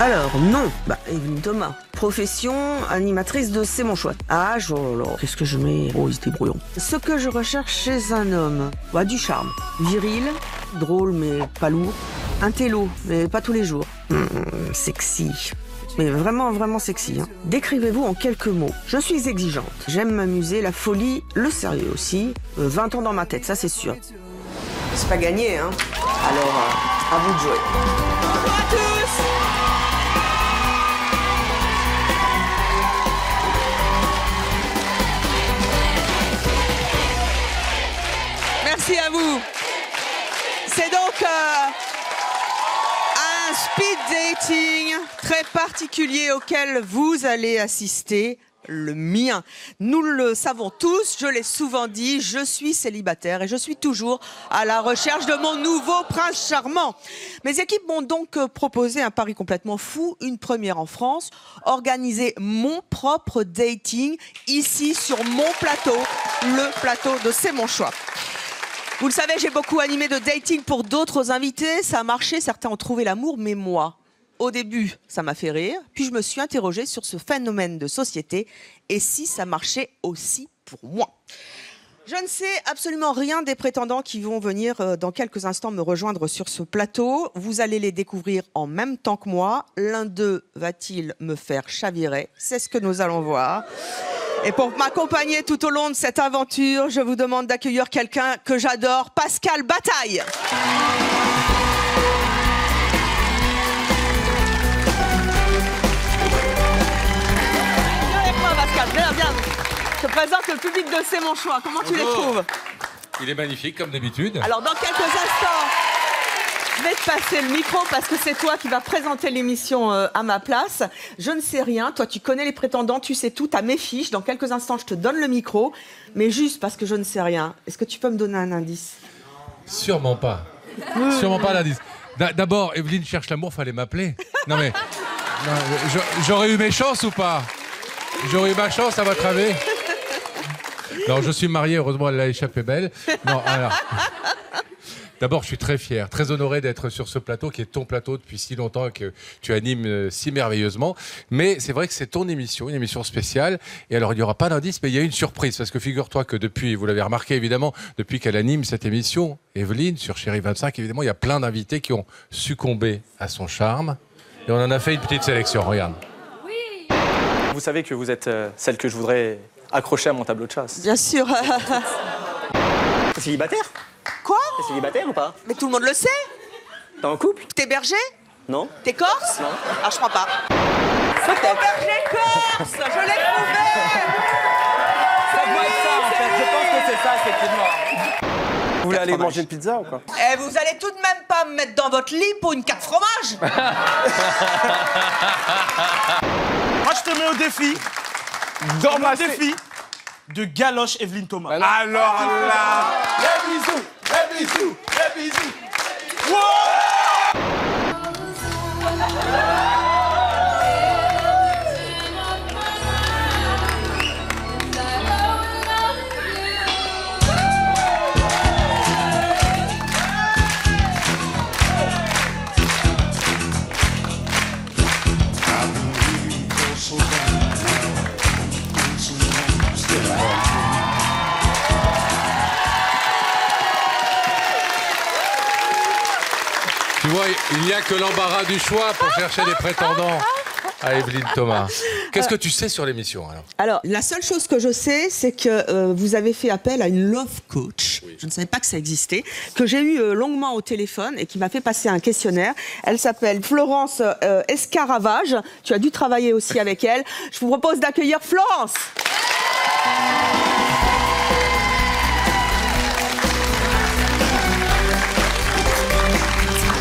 Alors, non, Evelyne Thomas. Profession, animatrice de C'est mon choix. Âge, oh là, qu'est-ce que je mets? Oh, ils se débrouillent. Ce que je recherche chez un homme, du charme. Viril, drôle mais pas lourd. Intello, mais pas tous les jours. Sexy. Mais vraiment, vraiment sexy. Décrivez-vous en quelques mots. Je suis exigeante. J'aime m'amuser, la folie, le sérieux aussi. 20 ans dans ma tête, ça c'est sûr. C'est pas gagné, hein. Alors, à vous de jouer. Bonjour à tous. Merci à vous. C'est donc un speed dating très particulier auquel vous allez assister. Le mien. Nous le savons tous, je l'ai souvent dit, je suis célibataire et je suis toujours à la recherche de mon nouveau prince charmant. Mes équipes m'ont donc proposé un pari complètement fou, une première en France, organiser mon propre dating ici sur mon plateau, le plateau de C'est mon choix. Vous le savez, j'ai beaucoup animé de dating pour d'autres invités, ça a marché, certains ont trouvé l'amour, mais moi... Au début, ça m'a fait rire, puis je me suis interrogée sur ce phénomène de société et si ça marchait aussi pour moi. Je ne sais absolument rien des prétendants qui vont venir dans quelques instants me rejoindre sur ce plateau. Vous allez les découvrir en même temps que moi. L'un d'eux va-t-il me faire chavirer? C'est ce que nous allons voir. Et pour m'accompagner tout au long de cette aventure, je vous demande d'accueillir quelqu'un que j'adore, Pascal Bataille. Viens. Je te présente le public de C'est mon choix. Comment tu les trouves? Il est magnifique, comme d'habitude. Alors, dans quelques instants, je vais te passer le micro parce que c'est toi qui vas présenter l'émission à ma place. Je ne sais rien. Toi, tu connais les prétendants, tu sais tout. Tu as mes fiches. Dans quelques instants, je te donne le micro. Mais juste parce que je ne sais rien, est-ce que tu peux me donner un indice? Sûrement pas. Sûrement pas l'indice. D'abord, Evelyne cherche l'amour, fallait m'appeler. Non mais... J'aurais eu mes chances ou pas? J'aurais eu ma chance à votre avis? Non, je suis marié, heureusement, elle l'a échappé belle. Non, alors... D'abord, je suis très fier, très honoré d'être sur ce plateau, qui est ton plateau depuis si longtemps et que tu animes si merveilleusement. Mais c'est vrai que c'est ton émission, une émission spéciale. Et alors, il n'y aura pas d'indice, mais il y a une surprise. Parce que figure-toi que depuis, vous l'avez remarqué évidemment, depuis qu'elle anime cette émission, Evelyne, sur Chérie 25, évidemment, il y a plein d'invités qui ont succombé à son charme. Et on en a fait une petite sélection, regarde. Vous savez que vous êtes celle que je voudrais accrocher à mon tableau de chasse. Bien sûr. T'es célibataire? Quoi? T'es célibataire ou pas? Mais tout le monde le sait. T'es en couple? T'es berger? Non. T'es corse? Non. Ah, je crois pas. C'est ton berger corse. Je l'ai trouvé. Ça doit être ça, en fait. Je pense que c'est ça, effectivement. Vous voulez aller manger une pizza ou quoi? Eh, vous allez tout de même pas me mettre dans votre lit pour une carte fromage. Moi, je te mets au défi. Dans ma défi de galoche Evelyne Thomas. Alors là, les bisous. Wow! Tu vois, il n'y a que l'embarras du choix pour chercher des prétendants à Evelyne Thomas. Qu'est-ce que tu sais sur l'émission alors? Alors, la seule chose que je sais, c'est que vous avez fait appel à une love coach. Oui. Je ne savais pas que ça existait. Que j'ai eu longuement au téléphone et qui m'a fait passer un questionnaire. Elle s'appelle Florence Escaravage. Tu as dû travailler aussi avec elle. Je vous propose d'accueillir Florence.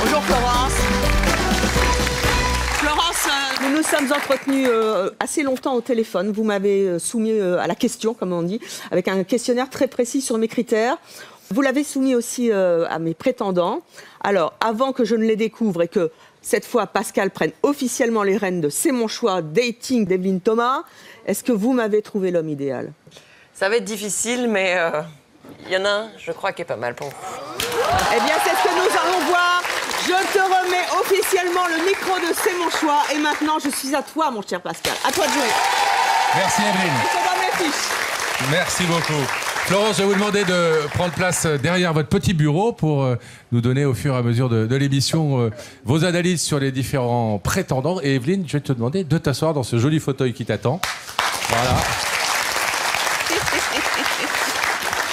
Bonjour Florence. Nous nous sommes entretenus assez longtemps au téléphone. Vous m'avez soumis à la question, comme on dit, avec un questionnaire très précis sur mes critères. Vous l'avez soumis aussi à mes prétendants. Alors, avant que je ne les découvre et que cette fois Pascal prenne officiellement les rênes de C'est mon choix dating d'Evelyne Thomas, est-ce que vous m'avez trouvé l'homme idéal? Ça va être difficile, mais il y en a un, je crois, qui est pas mal pour vous. Eh bien, c'est ce que nous allons voir. Je te remets officiellement le micro de C'est mon choix. Et maintenant, je suis à toi, mon cher Pascal. À toi de jouer. Merci Evelyne. Je te donne mes fiches. Merci beaucoup. Florence, je vais vous demander de prendre place derrière votre petit bureau pour nous donner au fur et à mesure de l'émission vos analyses sur les différents prétendants. Et Evelyne, je vais te demander de t'asseoir dans ce joli fauteuil qui t'attend. Voilà.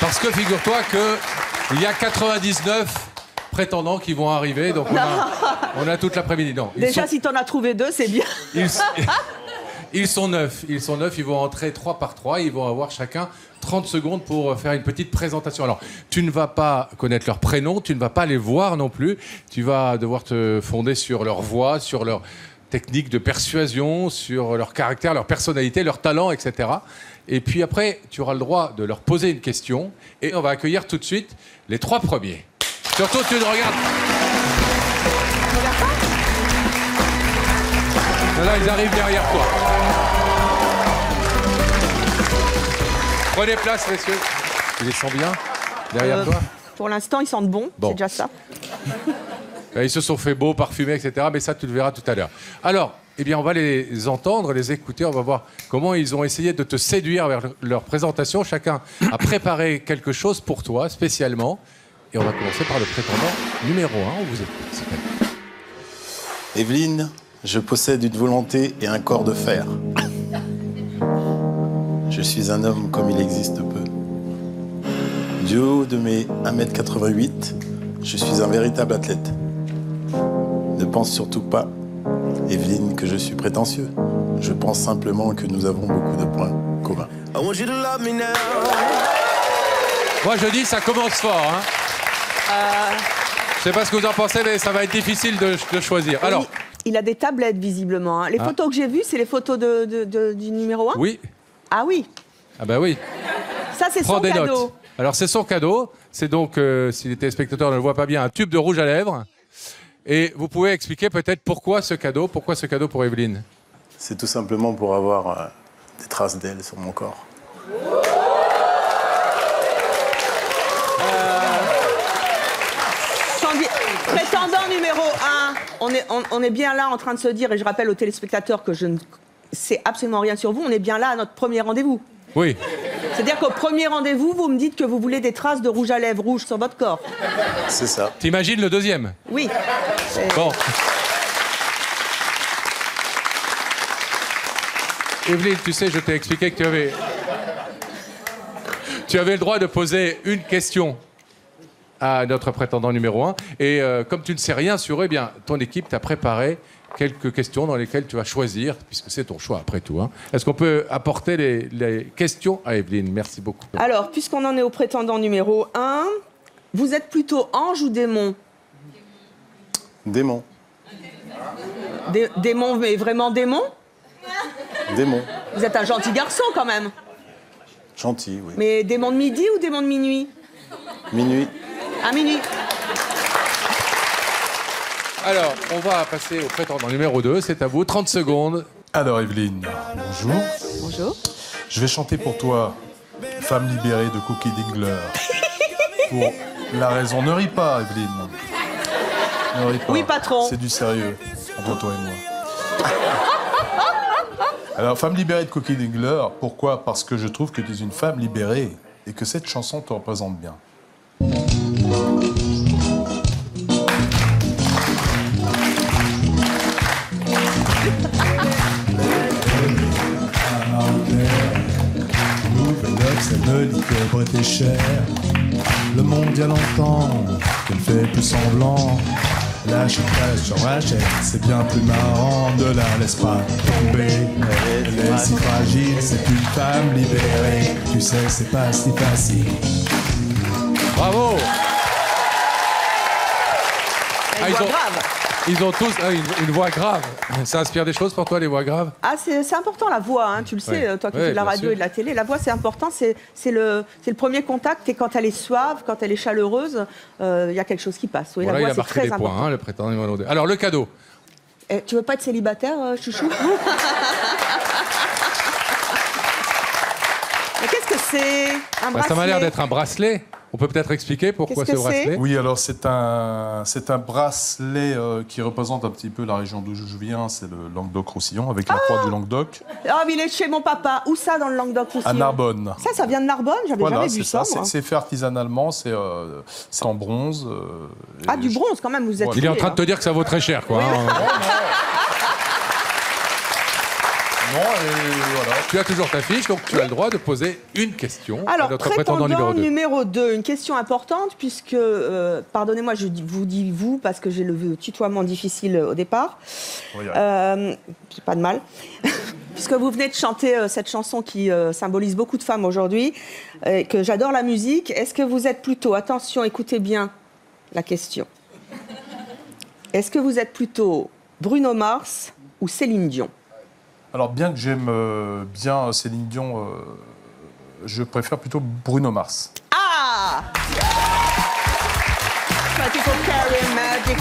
Parce que figure-toi qu'il y a 99 prétendants qui vont arriver, donc on a toute l'après-midi. Déjà, si t'en as trouvé 2, c'est bien. Ils sont 9. Ils vont entrer 3 par 3. Ils vont avoir chacun 30 secondes pour faire une petite présentation. Alors, tu ne vas pas connaître leur prénom, tu ne vas pas les voir non plus. Tu vas devoir te fonder sur leur voix, sur leur technique de persuasion, sur leur caractère, leur personnalité, leur talent, etc. Et puis après, tu auras le droit de leur poser une question. Et on va accueillir tout de suite les 3 premiers. Surtout, tu ne regardes... Là, ils arrivent derrière toi. Prenez place, messieurs. Tu les sens bien derrière toi? Pour l'instant, ils sentent bon. C'est déjà ça. Ils se sont fait beaux, parfumés, etc. Mais ça, tu le verras tout à l'heure. Alors, eh bien, on va les entendre, les écouter. On va voir comment ils ont essayé de te séduire vers leur présentation. Chacun a préparé quelque chose pour toi, spécialement. Et on va commencer par le prétendant numéro 1. On vous écoute. Evelyne, je possède une volonté et un corps de fer. Je suis un homme comme il existe peu. Du haut de mes 1m88, je suis un véritable athlète. Ne pense surtout pas, Evelyne, que je suis prétentieux. Je pense simplement que nous avons beaucoup de points communs. Moi, je dis, ça commence fort. Hein. Je sais pas ce que vous en pensez, mais ça va être difficile de choisir. Alors, il a des tablettes, visiblement. Hein. Les photos que j'ai vues, c'est les photos du numéro 1 ? Oui. Ah oui. Ah bah oui. Ça, c'est son cadeau. Notes. Alors, c'est son cadeau. C'est donc, si les téléspectateurs ne le voient pas bien, un tube de rouge à lèvres. Et vous pouvez expliquer peut-être pourquoi ce cadeau pour Evelyne? C'est tout simplement pour avoir des traces d'elle sur mon corps. Prétendant numéro 1, on est bien là en train de se dire, et je rappelle aux téléspectateurs que je ne sais absolument rien sur vous, on est bien là à notre premier rendez-vous. Oui. C'est-à-dire qu'au premier rendez-vous, vous me dites que vous voulez des traces de rouge à lèvres rouge sur votre corps. C'est ça. T'imagines le deuxième? Oui. Bon. Evelyne, tu sais, je t'ai expliqué que tu avais le droit de poser une question à notre prétendant numéro 1. Et comme tu ne sais rien sur eux, eh bien, ton équipe t'a préparé quelques questions dans lesquelles tu vas choisir, puisque c'est ton choix après tout. Hein. Est-ce qu'on peut apporter les questions à Evelyne? Merci beaucoup. Alors, puisqu'on en est au prétendant numéro 1, vous êtes plutôt ange ou démon? Démon. Démon, mais vraiment démon? Démon. Vous êtes un gentil garçon quand même. Gentil, oui. Mais démon de midi ou démon de minuit? Minuit. À minuit. Alors, on va passer au prétendant numéro 2. C'est à vous, 30 secondes. Alors, Evelyne, bonjour. Bonjour. Je vais chanter pour toi Femme libérée de Cookie Dingler. Pour la raison... Ne ris pas, Evelyne. Ne ris pas. Oui, patron. C'est du sérieux, entre toi et moi. Alors, Femme libérée de Cookie Dingler, pourquoi? Parce que je trouve que tu es une femme libérée et que cette chanson te représente bien. Elle me dit que Brett est cher. Le mondial entend qu'elle fait plus semblant. Lâche, j'en rachète, c'est bien plus marrant. Ne la laisse pas tomber, elle est si fragile. C'est une femme libérée, tu sais, c'est pas si facile. Bravo. Ils ont tous une voix grave. Ça inspire des choses pour toi, les voix graves? Ah, c'est important la voix, hein, tu le sais, toi qui fais de la radio et de la télé. La voix, c'est important, c'est le premier contact. Et quand elle est suave, quand elle est chaleureuse, il y a quelque chose qui passe. Oui, voilà, la voix, il a marqué des points, hein, le prétendant numéro 2. Alors, le cadeau. Tu veux pas être célibataire, chouchou? Mais qu'est-ce que c'est? Un bracelet? Ça m'a l'air d'être un bracelet. On peut peut-être expliquer pourquoi ce bracelet? Oui, alors c'est un bracelet qui représente un petit peu la région d'où je viens, c'est le Languedoc-Roussillon, avec la croix du Languedoc. Ah, mais il est chez mon papa. Où ça, dans le Languedoc-Roussillon? À Narbonne. Ça vient de Narbonne? J'avais jamais vu ça, moi. C'est fait artisanalement, c'est en bronze. Ah, du bronze, quand même, vous êtes... Il est en train de te dire que ça vaut très cher, quoi. Hein. Non, et voilà. Tu as toujours ta fiche, donc tu as le droit de poser une question Alors, à notre prétendant numéro 2. Une question importante, puisque, pardonnez-moi, je vous dis vous, parce que j'ai le tutoiement difficile au départ. Oui, c'est pas de mal. Puisque vous venez de chanter cette chanson qui symbolise beaucoup de femmes aujourd'hui, que j'adore la musique, est-ce que vous êtes plutôt, attention, écoutez bien la question, est-ce que vous êtes plutôt Bruno Mars ou Céline Dion? Alors, bien que j'aime bien Céline Dion, je préfère plutôt Bruno Mars. Ah! Magic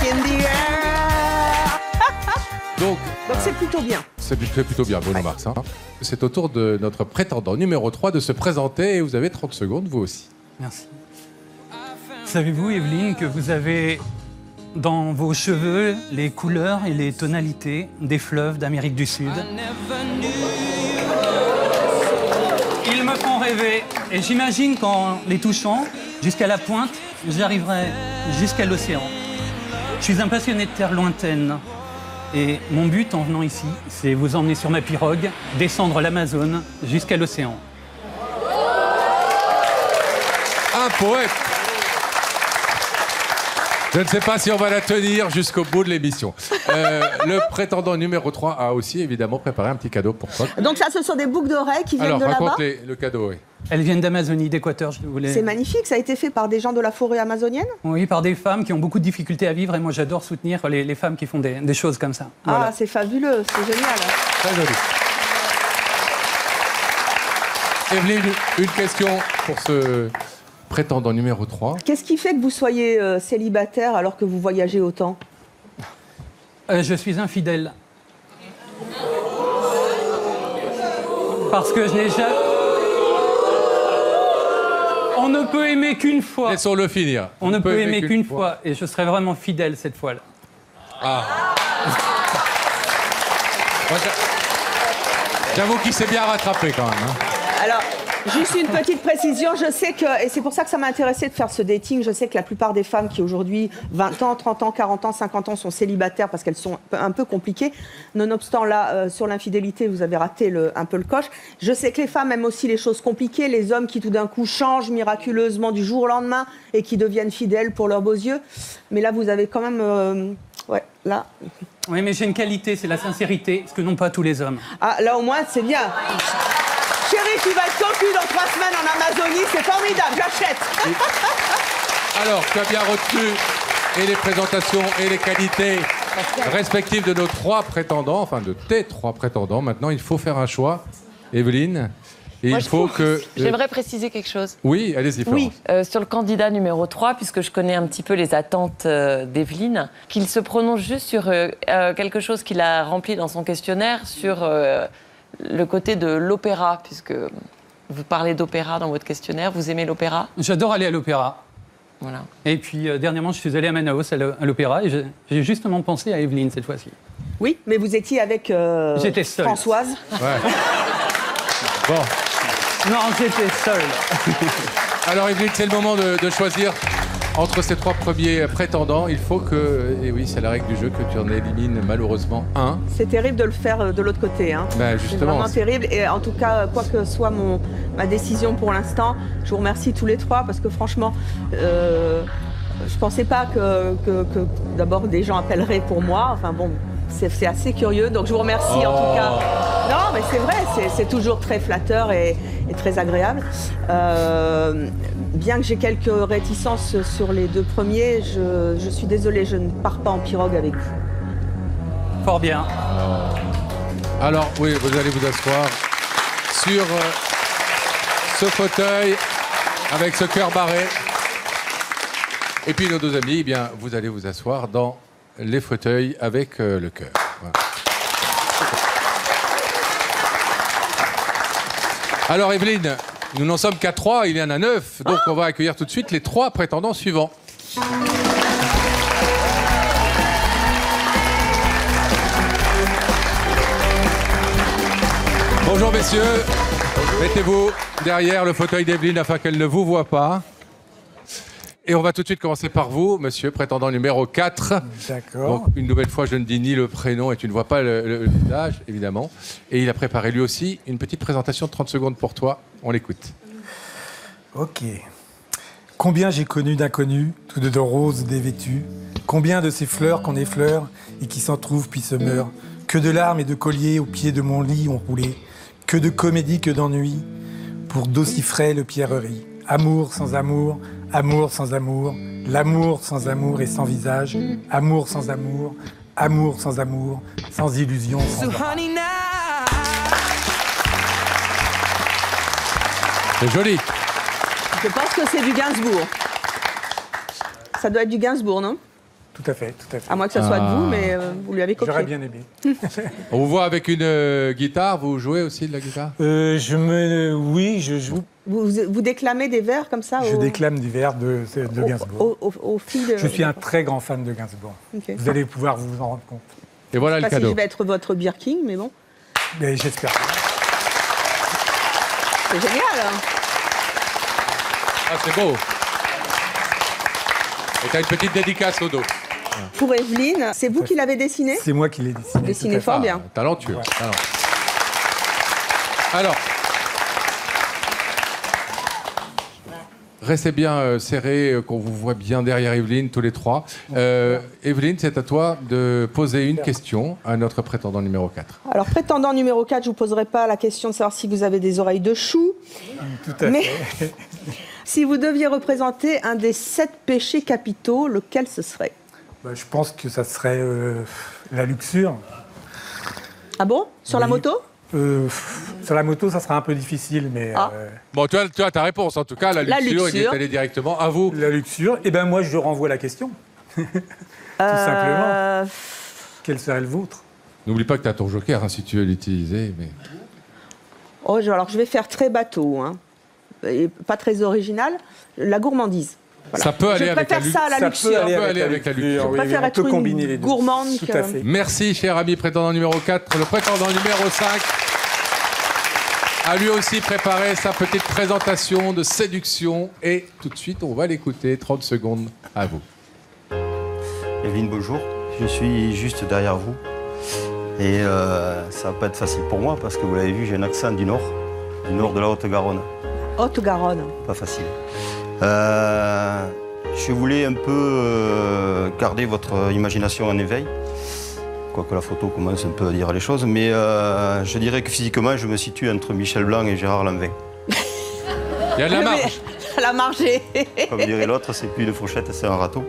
in the air. Donc c'est plutôt bien. C'est plutôt bien, Bruno Mars. Hein. C'est au tour de notre prétendant numéro 3 de se présenter et vous avez 30 secondes, vous aussi. Merci. Savez-vous, Evelyne, que vous avez dans vos cheveux les couleurs et les tonalités des fleuves d'Amérique du Sud? Ils me font rêver et j'imagine qu'en les touchant jusqu'à la pointe, j'arriverai jusqu'à l'océan. Je suis un passionné de terre lointaine et mon but en venant ici, c'est vous emmener sur ma pirogue, descendre l'Amazone jusqu'à l'océan. Un poète! Je ne sais pas si on va la tenir jusqu'au bout de l'émission. Le prétendant numéro 3 a aussi évidemment préparé un petit cadeau pour toi. Donc ça, ce sont des boucles d'oreilles qui viennent Alors, de là-bas. raconte le cadeau, oui. Elles viennent d'Amazonie, d'Équateur, je voulais... C'est magnifique, ça a été fait par des gens de la forêt amazonienne? Oui, par des femmes qui ont beaucoup de difficultés à vivre et moi j'adore soutenir les femmes qui font des choses comme ça. Voilà. Ah, c'est fabuleux, c'est génial. Très joli. Evelyne, une question pour ce prétendant numéro 3. Qu'est-ce qui fait que vous soyez célibataire alors que vous voyagez autant? Je suis infidèle. Parce que je n'ai jamais... On ne peut aimer qu'une fois. Laissons-le finir. On ne peut aimer qu'une fois. Et je serai vraiment fidèle cette fois-là. Ah. J'avoue qu'il s'est bien rattrapé quand même. Hein. Alors, juste une petite précision, je sais que, et c'est pour ça que ça m'a intéressé de faire ce dating, je sais que la plupart des femmes qui aujourd'hui, 20 ans, 30 ans, 40 ans, 50 ans, sont célibataires parce qu'elles sont un peu compliquées. Nonobstant là, sur l'infidélité, vous avez raté un peu le coche. Je sais que les femmes aiment aussi les choses compliquées, les hommes qui tout d'un coup changent miraculeusement du jour au lendemain et qui deviennent fidèles pour leurs beaux yeux. Mais là, vous avez quand même... ouais, là... Oui, mais j'ai une qualité, c'est la sincérité, ce que n'ont pas tous les hommes. Ah, là au moins, c'est bien. Chérie, tu vas être cocu dans 3 semaines en Amazonie, c'est formidable, j'achète. Alors, tu as bien retenu et les présentations et les qualités respectives de nos 3 prétendants, enfin de tes 3 prétendants. Maintenant, il faut faire un choix, Evelyne. Et Moi, il faut que... J'aimerais préciser quelque chose. Oui, allez-y, Florence. Oui, sur le candidat numéro 3, puisque je connais un petit peu les attentes d'Evelyne, qu'il se prononce juste sur quelque chose qu'il a rempli dans son questionnaire, sur le côté de l'opéra, puisque vous parlez d'opéra dans votre questionnaire. Vous aimez l'opéra? J'adore aller à l'opéra. Voilà. Et puis, dernièrement, je suis allé à Manaus, à l'opéra, et j'ai justement pensé à Evelyne cette fois-ci. Oui, mais vous étiez avec J'étais seule. Françoise. Ouais. Bon. Non, j'étais seule. Alors, Evelyne, c'est le moment de choisir entre ces 3 premiers prétendants. Il faut que, et oui, c'est la règle du jeu, que tu en élimines malheureusement un. C'est terrible de le faire de l'autre côté. Hein. Ben, c'est justement. vraiment terrible. Et en tout cas, quoi que soit ma décision pour l'instant, je vous remercie tous les 3 parce que franchement, je pensais pas que d'abord des gens appelleraient pour moi. Enfin bon, c'est assez curieux. Donc je vous remercie en tout cas. Non, mais c'est vrai, c'est toujours très flatteur et très agréable. Bien que j'ai quelques réticences sur les 2 premiers, je suis désolée, je ne pars pas en pirogue avec vous. Fort bien. Alors, oui, vous allez vous asseoir sur ce fauteuil avec ce cœur barré. Et puis nos 2 amis, eh bien, vous allez vous asseoir dans les fauteuils avec le cœur. Voilà. Alors Evelyne, Nous n'en sommes qu'à 3, il y en a 9. Donc on va accueillir tout de suite les 3 prétendants suivants. Bonjour messieurs, mettez-vous derrière le fauteuil d'Evelyne afin qu'elle ne vous voie pas. Et on va tout de suite commencer par vous, monsieur, prétendant numéro 4. D'accord. Donc, une nouvelle fois, je ne dis ni le prénom et tu ne vois pas le visage, évidemment. Et il a préparé lui aussi une petite présentation de 30 secondes pour toi. On l'écoute. Ok. Combien j'ai connu d'inconnus, tous de roses dévêtus. Combien de ces fleurs qu'on effleure et qui s'en trouvent puis se meurent. Que de larmes et de colliers au pied de mon lit ont roulé. Que de comédie, que d'ennui, pour d'aussi frêles pierreries. Amour sans amour, amour sans amour, l'amour sans amour et sans visage, amour sans amour, amour sans amour, sans illusion, sans C'est joli. Je pense que c'est du Gainsbourg. Ça doit être du Gainsbourg, non? Tout à fait, tout à fait. À moins que ça soit de vous, mais vous lui avez copié. J'aurais bien aimé. On vous voit avec une guitare. Vous jouez aussi de la guitare? Oui, je joue. Vous déclamez des vers comme ça? Je déclame des vers de Gainsbourg. Au fil de... Je suis un très grand fan de Gainsbourg. Okay. Vous allez pouvoir vous en rendre compte. Et voilà le cadeau. Je ne sais pas si je vais être votre beer king, mais bon. Mais j'espère. C'est génial. Hein. Ah, c'est beau. Et t'as une petite dédicace au dos. Pour Evelyne, c'est vous qui l'avez dessiné? C'est moi qui l'ai dessiné. Dessiné fort bien. Talentueux. Ouais. Talentueux. Alors, restez bien serrés, qu'on vous voit bien derrière Evelyne, tous les 3. Evelyne, c'est à toi de poser une question à notre prétendant numéro 4. Alors, prétendant numéro 4, je ne vous poserai pas la question de savoir si vous avez des oreilles de chou. Tout à fait. Si vous deviez représenter un des 7 péchés capitaux, lequel ce serait? Je pense que ça serait la luxure. Ah bon? Sur la moto? Sur la moto, ça sera un peu difficile, mais... Bon, tu as ta réponse, en tout cas. La luxure, il est allé directement à vous. La luxure, eh bien moi, je renvoie la question. Tout simplement. Quel serait le vôtre? N'oublie pas que tu as ton joker, hein, si tu veux l'utiliser. Mais... Oh, alors, je vais faire très bateau, hein. Et pas très original. La gourmandise. Voilà. Ça peut aller avec la luxure. Ça peut aller avec la luxure. Je préfère être une gourmande. Tout à fait. Merci, cher ami prétendant numéro 4. Le prétendant numéro 5 a lui aussi préparé sa petite présentation de séduction. Et tout de suite, on va l'écouter. 30 secondes à vous. Evelyne, bonjour. Je suis juste derrière vous. Et ça va pas être facile pour moi parce que vous l'avez vu, j'ai un accent du nord de la Haute-Garonne. Haute-Garonne. Pas facile. Je voulais un peu garder votre imagination en éveil, quoique la photo commence un peu à dire les choses, mais je dirais que physiquement, je me situe entre Michel Blanc et Gérard Lanvin. Il y a de la marge. La marge. Comme dirait l'autre, c'est plus une fourchette, c'est un râteau.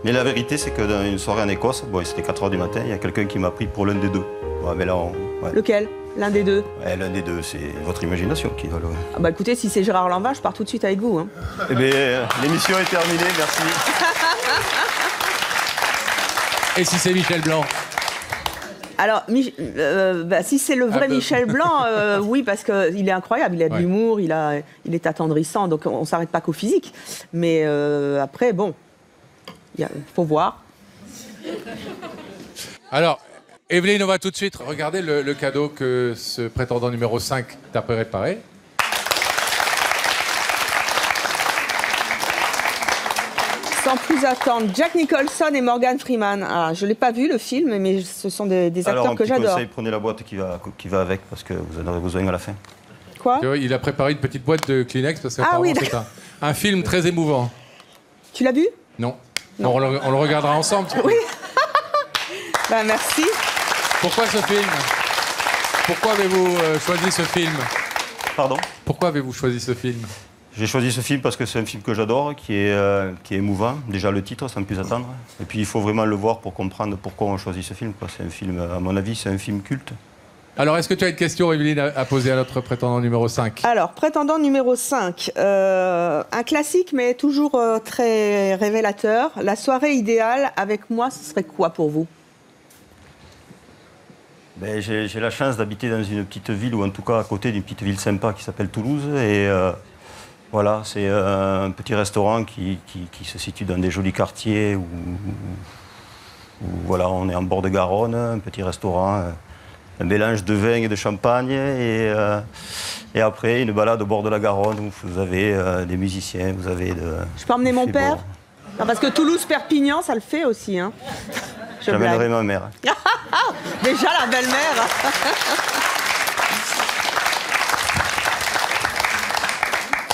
Mais la vérité, c'est que dans une soirée en Écosse, bon, c'était 4h du matin, il y a quelqu'un qui m'a pris pour l'un des deux. Ouais, mais là, ouais. Lequel? L'un des deux? Ouais, l'un des deux, c'est votre imagination qui va le... Ah bah écoutez, si c'est Gérard Lanvin, je pars tout de suite avec vous. Hein. Eh bien, l'émission est terminée, merci. Et si c'est Michel Blanc? Alors, si c'est le vrai Michel Blanc, oui, parce qu'il est incroyable, il a de l'humour, il est attendrissant, donc on ne s'arrête pas qu'au physique. Mais après, bon, il faut voir. Alors, Evelyne, on va tout de suite regarder le cadeau que ce prétendant numéro 5 t'a préparé. Sans plus attendre, Jack Nicholson et Morgan Freeman. Ah, je ne l'ai pas vu, le film, mais ce sont des acteurs que j'adore. Conseil, prenez la boîte qui va avec, parce que vous en aurez besoin à la fin. Quoi? Il a préparé une petite boîte de Kleenex, parce que c'est un film très émouvant. Tu l'as vu? Non. Non. On le regardera ensemble. Oui. Ben, merci. Pourquoi ce film? Pourquoi avez-vous choisi ce film? Pardon? Pourquoi avez-vous choisi ce film? J'ai choisi ce film parce que c'est un film que j'adore, qui est émouvant. Déjà le titre, sans plus attendre. Et puis il faut vraiment le voir pour comprendre pourquoi on choisit ce film. C'est un film, à mon avis, c'est un film culte. Alors, est-ce que tu as une question, Evelyne, à poser à notre prétendant numéro 5? Alors, prétendant numéro 5, un classique, mais toujours très révélateur. La soirée idéale avec moi, ce serait quoi pour vous? Ben, j'ai la chance d'habiter dans une petite ville, ou en tout cas à côté d'une petite ville sympa qui s'appelle Toulouse. Et voilà, c'est un petit restaurant qui se situe dans des jolis quartiers où voilà, on est en bord de Garonne, un petit restaurant, un mélange de vin et de champagne. Et après, une balade au bord de la Garonne où vous avez des musiciens, vous avez de... Je peux emmener mon père? Beau. Non, parce que Toulouse-Perpignan, ça le fait aussi. Hein. J'amènerai ma mère. Déjà la belle-mère.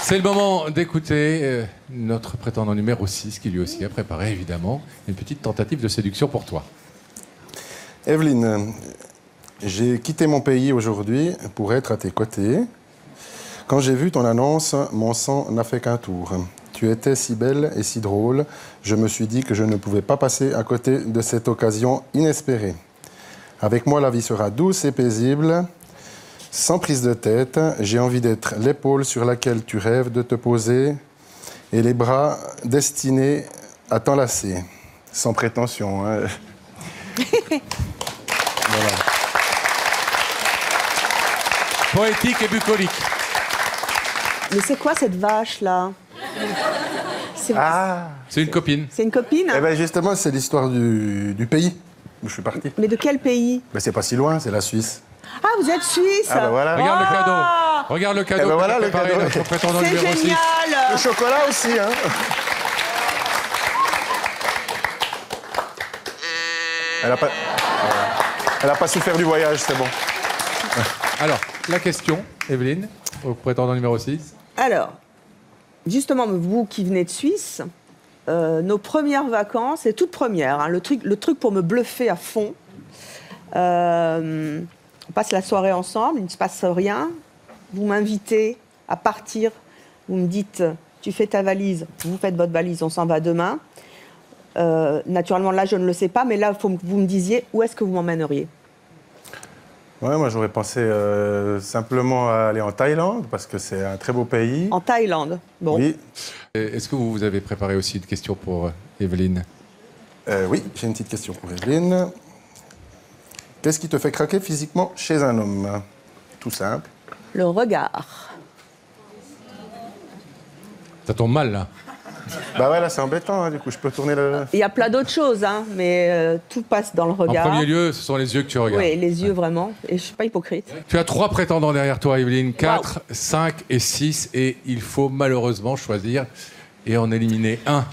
C'est le moment d'écouter notre prétendant numéro 6, qui lui aussi a préparé, évidemment, une petite tentative de séduction pour toi. Evelyne, j'ai quitté mon pays aujourd'hui pour être à tes côtés. Quand j'ai vu ton annonce, mon sang n'a fait qu'un tour. Tu étais si belle et si drôle, je me suis dit que je ne pouvais pas passer à côté de cette occasion inespérée. Avec moi, la vie sera douce et paisible, sans prise de tête. J'ai envie d'être l'épaule sur laquelle tu rêves de te poser et les bras destinés à t'enlacer. Sans prétention, hein. Voilà. Poétique et bucolique. Mais c'est quoi cette vache-là? C'est une copine. C'est une copine? Eh bien, justement, c'est l'histoire du pays où je suis parti. Mais de quel pays? Ben, c'est pas si loin, c'est la Suisse. Ah, vous êtes suisse? Ah, ben voilà. Regarde le cadeau. Regarde le cadeau. Eh ben voilà, le préparé, cadeau. notre prétendant C'est numéro 6. génial. Le chocolat aussi, hein. Elle a pas souffert du voyage, c'est bon. Alors, la question, Evelyne, au prétendant numéro 6. Alors, justement, vous qui venez de Suisse, nos premières vacances, les toutes premières, hein, le truc pour me bluffer à fond. On passe la soirée ensemble, il ne se passe rien. Vous m'invitez à partir, vous me dites, tu fais ta valise, vous faites votre valise, on s'en va demain. Naturellement, là, je ne le sais pas, mais là, il faut que vous me disiez où est-ce que vous m'emmèneriez. Ouais, moi, j'aurais pensé simplement à aller en Thaïlande, parce que c'est un très beau pays. En Thaïlande, bon. Oui. Est-ce que vous avez préparé aussi une question pour Evelyne? Oui, j'ai une petite question pour Evelyne. Qu'est-ce qui te fait craquer physiquement chez un homme? Tout simple. Le regard. Ça tombe mal, là. Bah ouais, là, c'est embêtant, hein, du coup, je peux tourner le... Il y a plein d'autres choses, hein, mais tout passe dans le regard. En premier lieu, ce sont les yeux que tu regardes. Oui, les yeux, vraiment. Et je ne suis pas hypocrite. Tu as 3 prétendants derrière toi, Evelyne. 4, 5 et 6. Et il faut malheureusement choisir et en éliminer un.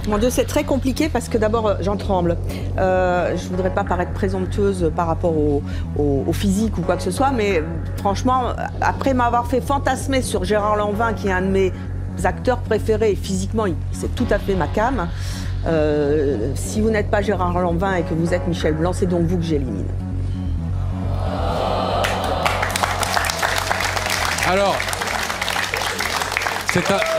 Mon Dieu, c'est très compliqué parce que d'abord, j'en tremble. Je ne voudrais pas paraître présomptueuse par rapport au physique ou quoi que ce soit, mais franchement, après m'avoir fait fantasmer sur Gérard Lanvin, qui est un de mes acteurs préférés, et physiquement, c'est tout à fait ma came. Si vous n'êtes pas Gérard Lanvin et que vous êtes Michel Blanc, c'est donc vous que j'élimine. Alors,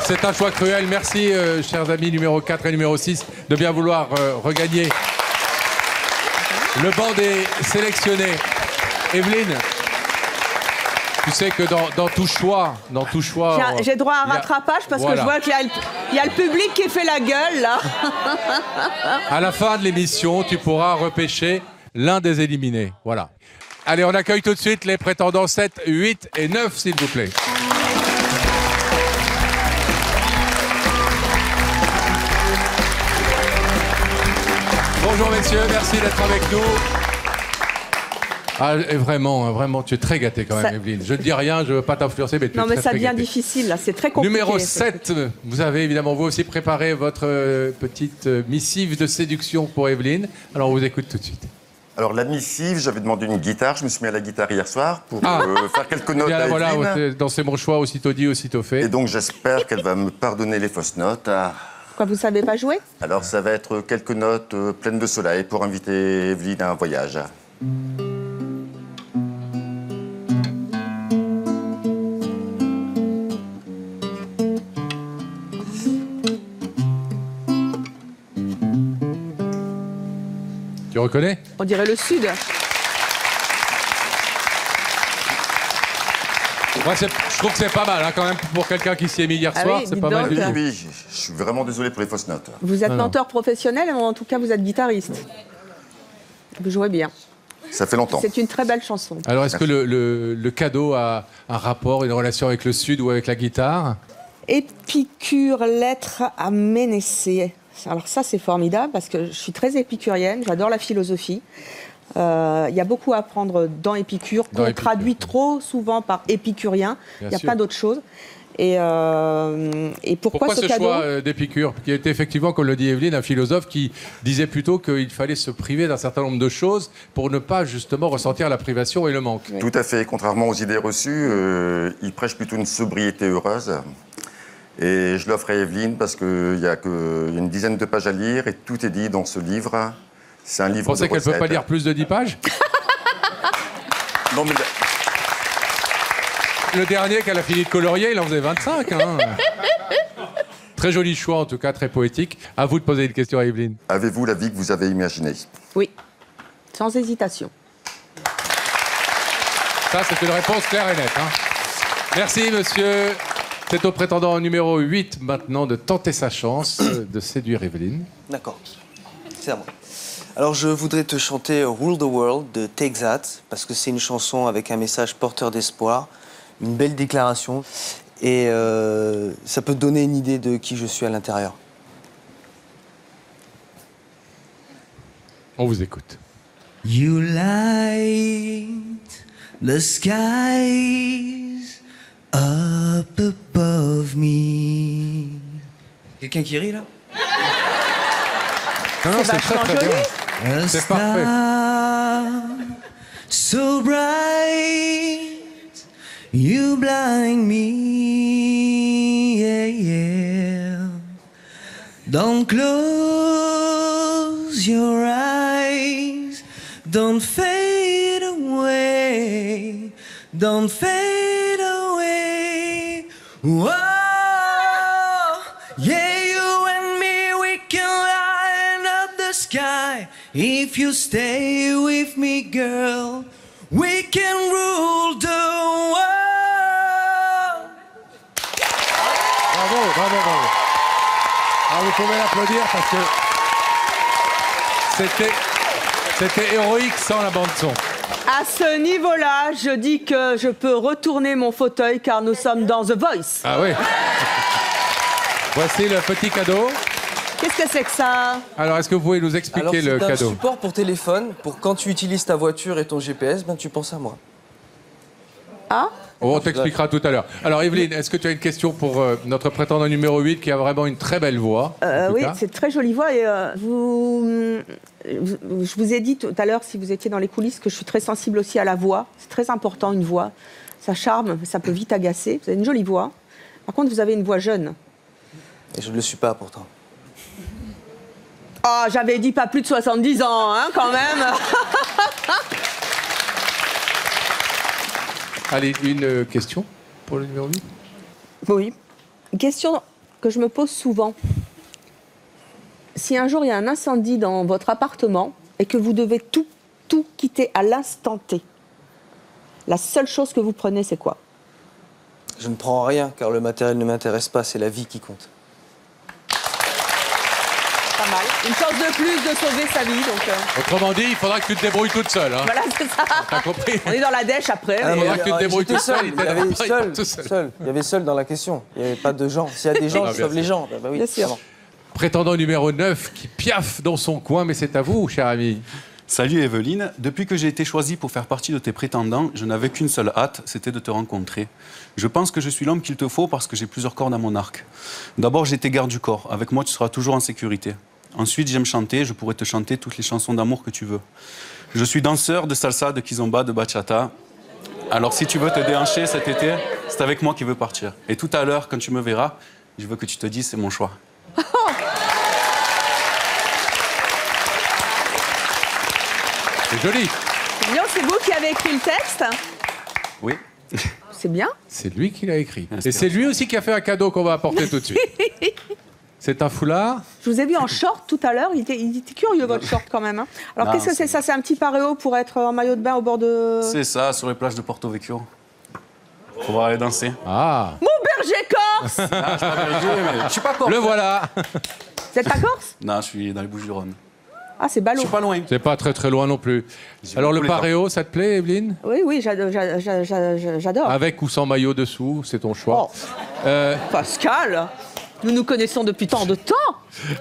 c'est un choix cruel. Merci, chers amis numéro 4 et numéro 6, de bien vouloir regagner le banc des sélectionnés. Evelyne, tu sais que dans tout choix... J'ai droit à un rattrapage parce que je vois qu'il y a le public qui fait la gueule, là. À la fin de l'émission, tu pourras repêcher l'un des éliminés. Voilà. Allez, on accueille tout de suite les prétendants 7, 8 et 9, s'il vous plaît. Bonjour messieurs, merci d'être avec nous. Ah, et vraiment, tu es très gâtée quand même, Evelyne. Je ne dis rien, je ne veux pas t'influencer, mais tu es Non, mais très, ça très devient gâtée. difficile, là. C'est très compliqué. Numéro 7, vous avez évidemment vous aussi préparé votre petite missive de séduction pour Evelyne. Alors on vous écoute tout de suite. Alors la missive, j'avais demandé une guitare, je me suis mis à la guitare hier soir pour faire quelques notes à Voilà, Evelyne. dans ces bons choix, aussitôt dit, aussitôt fait. Et donc j'espère qu'elle va me pardonner les fausses notes. Quoi, vous savez pas jouer? Alors ça va être quelques notes pleines de soleil pour inviter Evelyne à un voyage. Tu reconnais? On dirait le Sud. Moi, je trouve que c'est pas mal, hein, quand même, pour quelqu'un qui s'y est mis hier Ah soir, oui, c'est dites pas mal donc. du tout. Oui, je suis vraiment désolé pour les fausses notes. Vous êtes Non, non. menteur professionnel, ou en tout cas, vous êtes guitariste. Vous jouez bien. Ça fait longtemps. C'est une très belle chanson. Alors, est-ce que le cadeau a un rapport, une relation avec le Sud ou avec la guitare? Épicure, lettre à Ménécée. Alors ça, c'est formidable parce que je suis très épicurienne, j'adore la philosophie. Il y a beaucoup à apprendre dans Épicure, qu'on traduit trop souvent par épicurien. Il n'y a pas d'autre chose. Et pourquoi ce cadeau choix d'Épicure, qui était effectivement, comme le dit Evelyne, un philosophe qui disait plutôt qu'il fallait se priver d'un certain nombre de choses pour ne pas justement ressentir la privation et le manque. Oui. Tout à fait. Contrairement aux idées reçues, il prêche plutôt une sobriété heureuse. Et je l'offre à Evelyne parce qu'il y a une dizaine de pages à lire et tout est dit dans ce livre. C'est un livre de recettes. Vous pensez qu'elle ne peut pas lire plus de 10 pages? Non, mais... Le dernier qu'elle a fini de colorier, il en faisait 25. Hein. Très joli choix, en tout cas, très poétique. À vous de poser une question à Evelyne. Avez-vous la vie que vous avez imaginée? Oui, sans hésitation. Ça, c'est une réponse claire et nette. Hein. Merci, monsieur. C'est au prétendant numéro 8, maintenant, de tenter sa chance, de séduire Evelyne. D'accord. C'est à moi. Alors, je voudrais te chanter Rule the World de Take That, parce que c'est une chanson avec un message porteur d'espoir. Une belle déclaration et ça peut te donner une idée de qui je suis à l'intérieur. On vous écoute. You light the skies up above me. Quelqu'un qui rit là? Non, c'est très très bien. C'est parfait. So bright. You blind me, yeah, yeah. Don't close your eyes, don't fade away, don't fade away. Whoa, yeah, you and me, we can line up the sky. If you stay with me, girl, we can rule the world. Bravo, bravo, bravo. Alors vous pouvez l'applaudir parce que c'était héroïque sans la bande-son. À ce niveau-là, je dis que je peux retourner mon fauteuil car nous sommes dans The Voice. Ah oui. Voici le petit cadeau. Qu'est-ce que c'est que ça? Alors, est-ce que vous pouvez nous expliquer le cadeau? C'est un support pour téléphone, pour quand tu utilises ta voiture et ton GPS, ben tu penses à moi. Ah? On t'expliquera tout à l'heure. Alors, Evelyne, est-ce que tu as une question pour notre prétendant numéro 8 qui a vraiment une très belle voix? Oui, c'est une très jolie voix. Et je vous ai dit tout à l'heure, si vous étiez dans les coulisses, que je suis très sensible aussi à la voix. C'est très important, une voix. Ça charme, mais ça peut vite agacer. Vous avez une jolie voix. Par contre, vous avez une voix jeune. Et je ne le suis pas, pourtant. Oh, j'avais dit pas plus de 70 ans, hein, quand même. Allez, une question pour le numéro 8? Oui. Une question que je me pose souvent. Si un jour il y a un incendie dans votre appartement et que vous devez tout quitter à l'instant T, la seule chose que vous prenez, c'est quoi? Je ne prends rien, car le matériel ne m'intéresse pas, c'est la vie qui compte. Pas mal. Une chance de plus de sauver sa vie, donc... Autrement dit, il faudra que tu te débrouilles toute seule. Hein. Voilà, c'est ça. T'as compris? On est dans la dèche après. Il faudra que tu te débrouilles toute seule. Il y avait seul. Il y avait seul dans la question. Il n'y avait pas de gens. S'il y a des gens, je sauve les gens. Bah oui, bien sûr. Prétendant numéro 9 qui piaffe dans son coin, mais c'est à vous, cher ami. Salut Evelyne, depuis que j'ai été choisie pour faire partie de tes prétendants, je n'avais qu'une seule hâte, c'était de te rencontrer. Je pense que je suis l'homme qu'il te faut parce que j'ai plusieurs cordes à mon arc. D'abord, j'ai tes gardes du corps, avec moi tu seras toujours en sécurité. Ensuite, j'aime chanter, je pourrais te chanter toutes les chansons d'amour que tu veux. Je suis danseur de salsa, de kizomba, de bachata. Alors si tu veux te déhancher cet été, c'est avec moi qu'il veut partir. Et tout à l'heure, quand tu me verras, je veux que tu te dises c'est mon choix. C'est joli. C'est bien, c'est vous qui avez écrit le texte? Oui. C'est bien. C'est lui qui l'a écrit. Et c'est lui aussi qui a fait un cadeau qu'on va apporter tout de suite. C'est un foulard. Je vous ai vu en short tout à l'heure. Il était curieux, votre short, quand même. Hein. Alors, qu'est-ce que c'est ça? C'est un petit paréo pour être en maillot de bain au bord de... C'est ça, sur les plages de Porto Vecchio. Faut voir aller danser. Ah. Mon berger corse. Ah, je suis pas berger, mais je suis pas corse. Le voilà. Vous êtes pas corse? Non, je suis dans les Bouches-du-Rhône. Ah, c'est ballot. Je suis pas loin. C'est pas très très loin non plus. Alors le paréo, ça te plaît, Evelyne? Oui, oui, j'adore. Avec ou sans maillot dessous, c'est ton choix. Pascal, nous nous connaissons depuis tant de temps.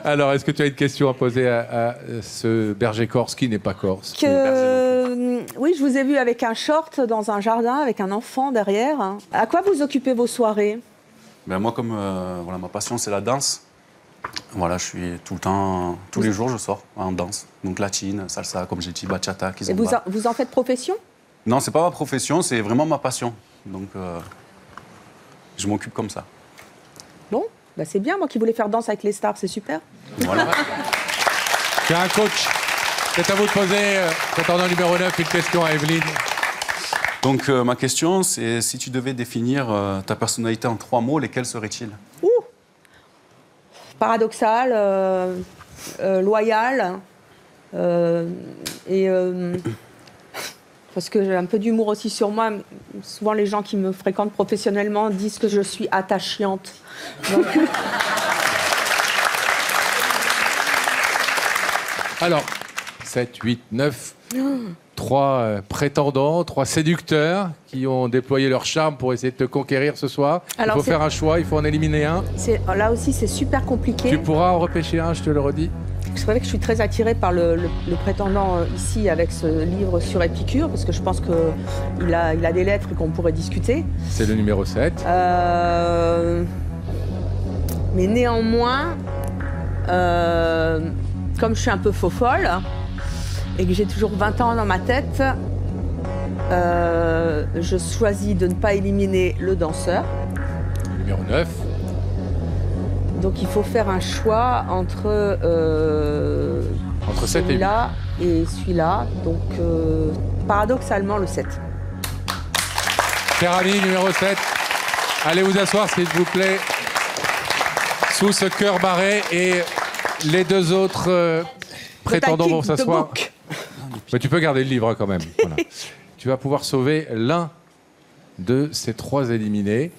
Alors, est-ce que tu as une question à poser à ce berger corse qui n'est pas corse? Oui, je vous ai vu avec un short dans un jardin, avec un enfant derrière. À quoi vous occupez vos soirées? Ben moi, comme voilà, ma passion, c'est la danse. Voilà, je suis tout le temps, tous les jours, je sors en danse. Donc latine, salsa, comme j'ai dit, bachata, kizomba. Et vous en faites profession? Non, c'est pas ma profession, c'est vraiment ma passion. Donc, je m'occupe comme ça. Bon, bah c'est bien, moi qui voulais faire danse avec les stars, c'est super. Voilà. Tu as un coach. C'est à vous de poser, prétendant numéro 9, une question à Evelyne. Donc, ma question, c'est si tu devais définir ta personnalité en 3 mots, lesquels seraient-ils? Paradoxal, loyal, et parce que j'ai un peu d'humour aussi sur moi. Souvent, les gens qui me fréquentent professionnellement disent que je suis attachante. Donc... Alors, 7, 8, 9, 3 prétendants, 3 séducteurs qui ont déployé leur charme pour essayer de te conquérir ce soir. Alors, il faut faire un choix, il faut en éliminer un. Là aussi, c'est super compliqué. Tu pourras en repêcher un, je te le redis. C'est vrai que je suis très attirée par le prétendant ici avec ce livre sur Épicure, parce que je pense qu'il a des lettres qu'on pourrait discuter. C'est le numéro 7. Mais néanmoins, comme je suis un peu faux-folle et que j'ai toujours 20 ans dans ma tête, je choisis de ne pas éliminer le danseur. Numéro 9. Donc il faut faire un choix entre celui-là et celui-là. Donc paradoxalement le 7. Cher ami, numéro 7, allez vous asseoir s'il vous plaît, sous ce cœur barré, et les 2 autres prétendants vont s'asseoir. Mais tu peux garder le livre quand même. Voilà. Tu vas pouvoir sauver l'un de ces 3 éliminés.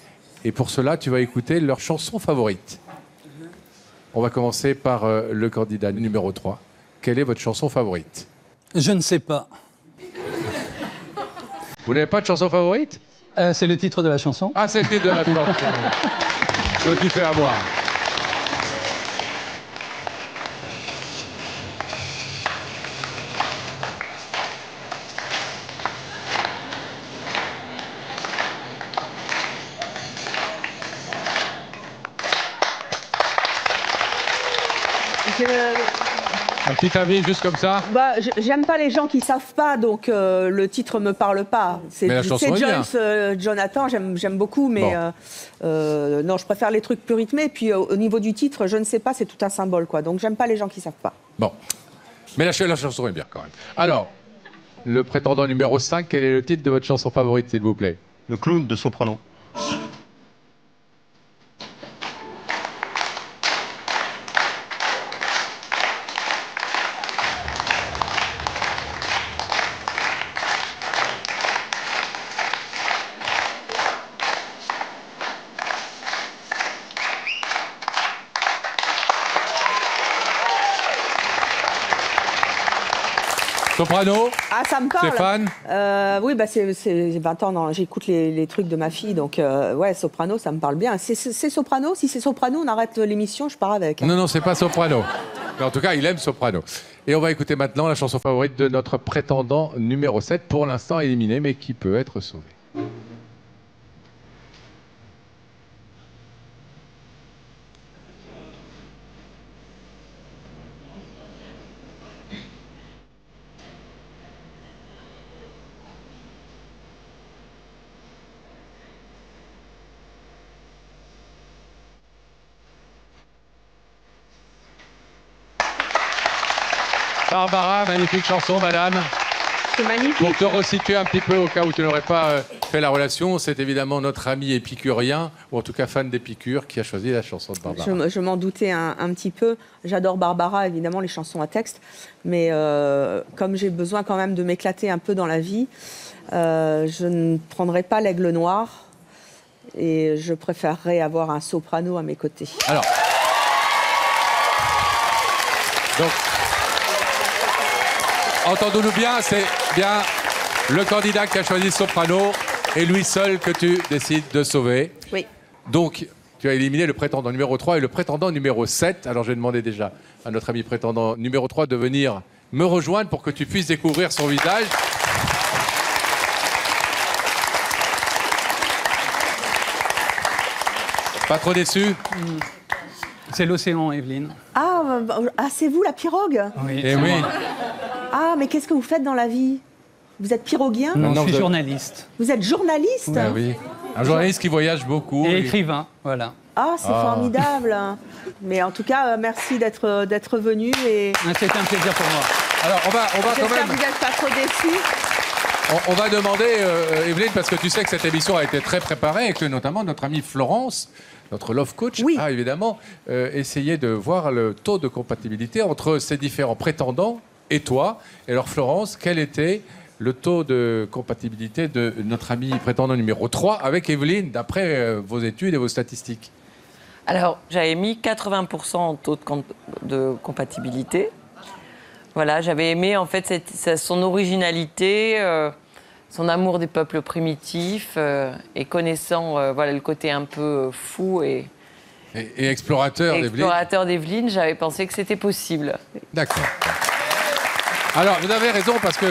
Et pour cela, tu vas écouter leur chanson favorite. On va commencer par le candidat numéro 3. Quelle est votre chanson favorite? Je ne sais pas. Vous n'avez pas de chanson favorite? C'est le titre de la chanson. Ah, c'est le titre de la chanson. Donc tu fais à boire. Un petit avis juste comme ça? Bah, j'aime pas les gens qui savent pas, donc le titre me parle pas. C'est Jonathan, j'aime beaucoup, mais non, je préfère les trucs plus rythmés. Puis au niveau du titre, je ne sais pas, c'est tout un symbole, quoi. Donc j'aime pas les gens qui savent pas. Bon, mais la chanson est bien quand même. Alors, le prétendant numéro 5, quel est le titre de votre chanson favorite, s'il vous plaît? Le clown de Soprano. Soprano? Ah, ça me parle. Stéphane? Oui, bah c'est 20 ans, j'écoute les trucs de ma fille, donc ouais, Soprano, ça me parle bien. C'est Soprano? Si c'est Soprano, on arrête l'émission, je pars avec. Non, non, c'est pas Soprano. Mais en tout cas, il aime Soprano. Et on va écouter maintenant la chanson favorite de notre prétendant numéro 7, pour l'instant éliminé, mais qui peut être sauvé. Barbara, magnifique chanson, madame. C'est magnifique. Pour te resituer un petit peu, au cas où tu n'aurais pas fait la relation, c'est évidemment notre ami épicurien, ou en tout cas fan d'Épicure, qui a choisi la chanson de Barbara. Je m'en doutais un petit peu. J'adore Barbara, évidemment, les chansons à texte. Mais comme j'ai besoin quand même de m'éclater un peu dans la vie, je ne prendrai pas l'aigle noir. Et je préférerais avoir un soprano à mes côtés. Alors. Donc. entendons-nous bien, c'est bien le candidat qui a choisi soprano et lui seul que tu décides de sauver. Oui. Donc, tu as éliminé le prétendant numéro 3 et le prétendant numéro 7. Alors, je vais demander déjà à notre ami prétendant numéro 3 de venir me rejoindre pour que tu puisses découvrir son visage. Pas trop déçu? C'est l'océan, Evelyne. Ah, c'est vous la pirogue? Oui. Eh oui. Ah, mais qu'est-ce que vous faites dans la vie? Vous êtes piroguien? Non, je suis journaliste. Vous êtes journaliste? Ah oui. Un journaliste qui voyage beaucoup. Et écrivain, voilà. Ah, c'est formidable. Mais en tout cas, merci d'être venu. Et... C'est un plaisir pour moi. Alors, on va quand J'espère même... que vous n'êtes pas trop déçus. On va demander, Evelyne, parce que tu sais que cette émission a été très préparée et que notamment notre amie Florence, notre love coach, a évidemment essayé de voir le taux de compatibilité entre ces différents prétendants et toi. Et alors, Florence, quel était le taux de compatibilité de notre ami prétendant numéro 3 avec Evelyne, d'après vos études et vos statistiques? Alors, j'avais mis 80% en taux de compatibilité. Voilà, j'avais aimé en fait son originalité, son amour des peuples primitifs et connaissant voilà, le côté un peu fou et explorateur d'Evelyne. Explorateur d'Evelyne, j'avais pensé que c'était possible. D'accord. Alors, vous avez raison parce que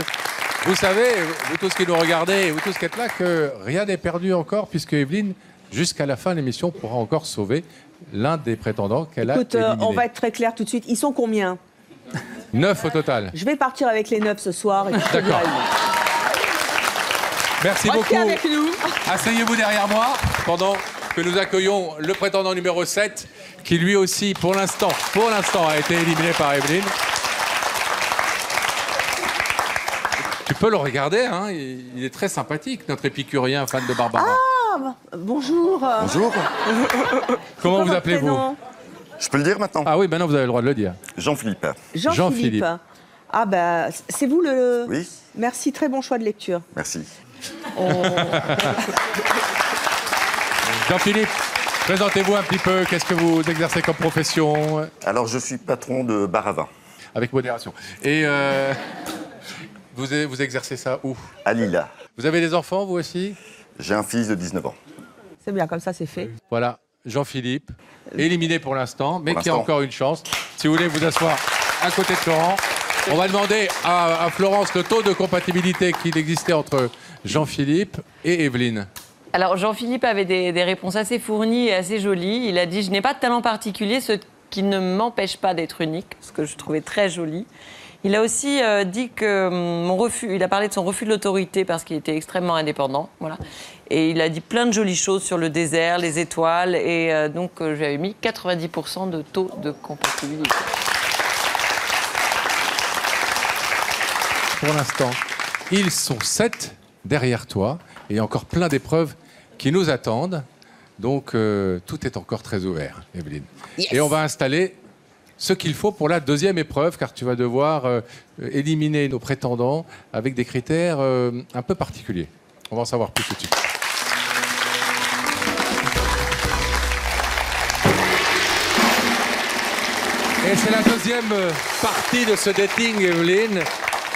vous savez, vous tous qui nous regardez et vous tous qui êtes là, que rien n'est perdu encore puisque Evelyne, jusqu'à la fin de l'émission, pourra encore sauver l'un des prétendants qu'elle a éliminé. On va être très clair tout de suite. Ils sont combien? 9 au total. Je vais partir avec les 9 ce soir. D'accord. Merci beaucoup. Avec nous. Asseyez-vous derrière moi pendant que nous accueillons le prétendant numéro 7 qui lui aussi, pour l'instant, a été éliminé par Evelyne. Tu peux le regarder, hein, il est très sympathique, notre épicurien fan de Barbara. Ah, bonjour. Bonjour. Comment vous appelez-vous? Je peux le dire maintenant? Ah oui, maintenant vous avez le droit de le dire. Jean-Philippe. Jean-Philippe. Ah ben, c'est vous le... Oui. Merci, très bon choix de lecture. Merci. Jean-Philippe, présentez-vous un petit peu, qu'est-ce que vous exercez comme profession? Alors, je suis patron de bar à vin. Avec modération. Et vous exercez ça où? À Lilla. Vous avez des enfants, vous aussi? J'ai un fils de 19 ans. C'est bien, comme ça, c'est fait. Voilà, Jean-Philippe, éliminé pour l'instant, mais Pour qui a l'instant. encore une chance. Si vous voulez vous asseoir à côté de Florent, on va demander à Florence le taux de compatibilité qu'il existait entre Jean-Philippe et Evelyne. Alors, Jean-Philippe avait des réponses assez fournies et assez jolies. Il a dit « Je n'ai pas de talent particulier, ce qui ne m'empêche pas d'être unique », ce que je trouvais très joli. Il a aussi dit que il a parlé de son refus de l'autorité parce qu'il était extrêmement indépendant. Voilà. Et il a dit plein de jolies choses sur le désert, les étoiles. Et donc, j'avais mis 90% de taux de compatibilité. Pour l'instant, ils sont 7 derrière toi. Et il y a encore plein d'épreuves qui nous attendent. Donc, tout est encore très ouvert, Evelyne. Yes. Et on va installer ce qu'il faut pour la deuxième épreuve, car tu vas devoir éliminer nos prétendants avec des critères un peu particuliers. On va en savoir plus tout de suite. Et c'est la deuxième partie de ce dating, Evelyne.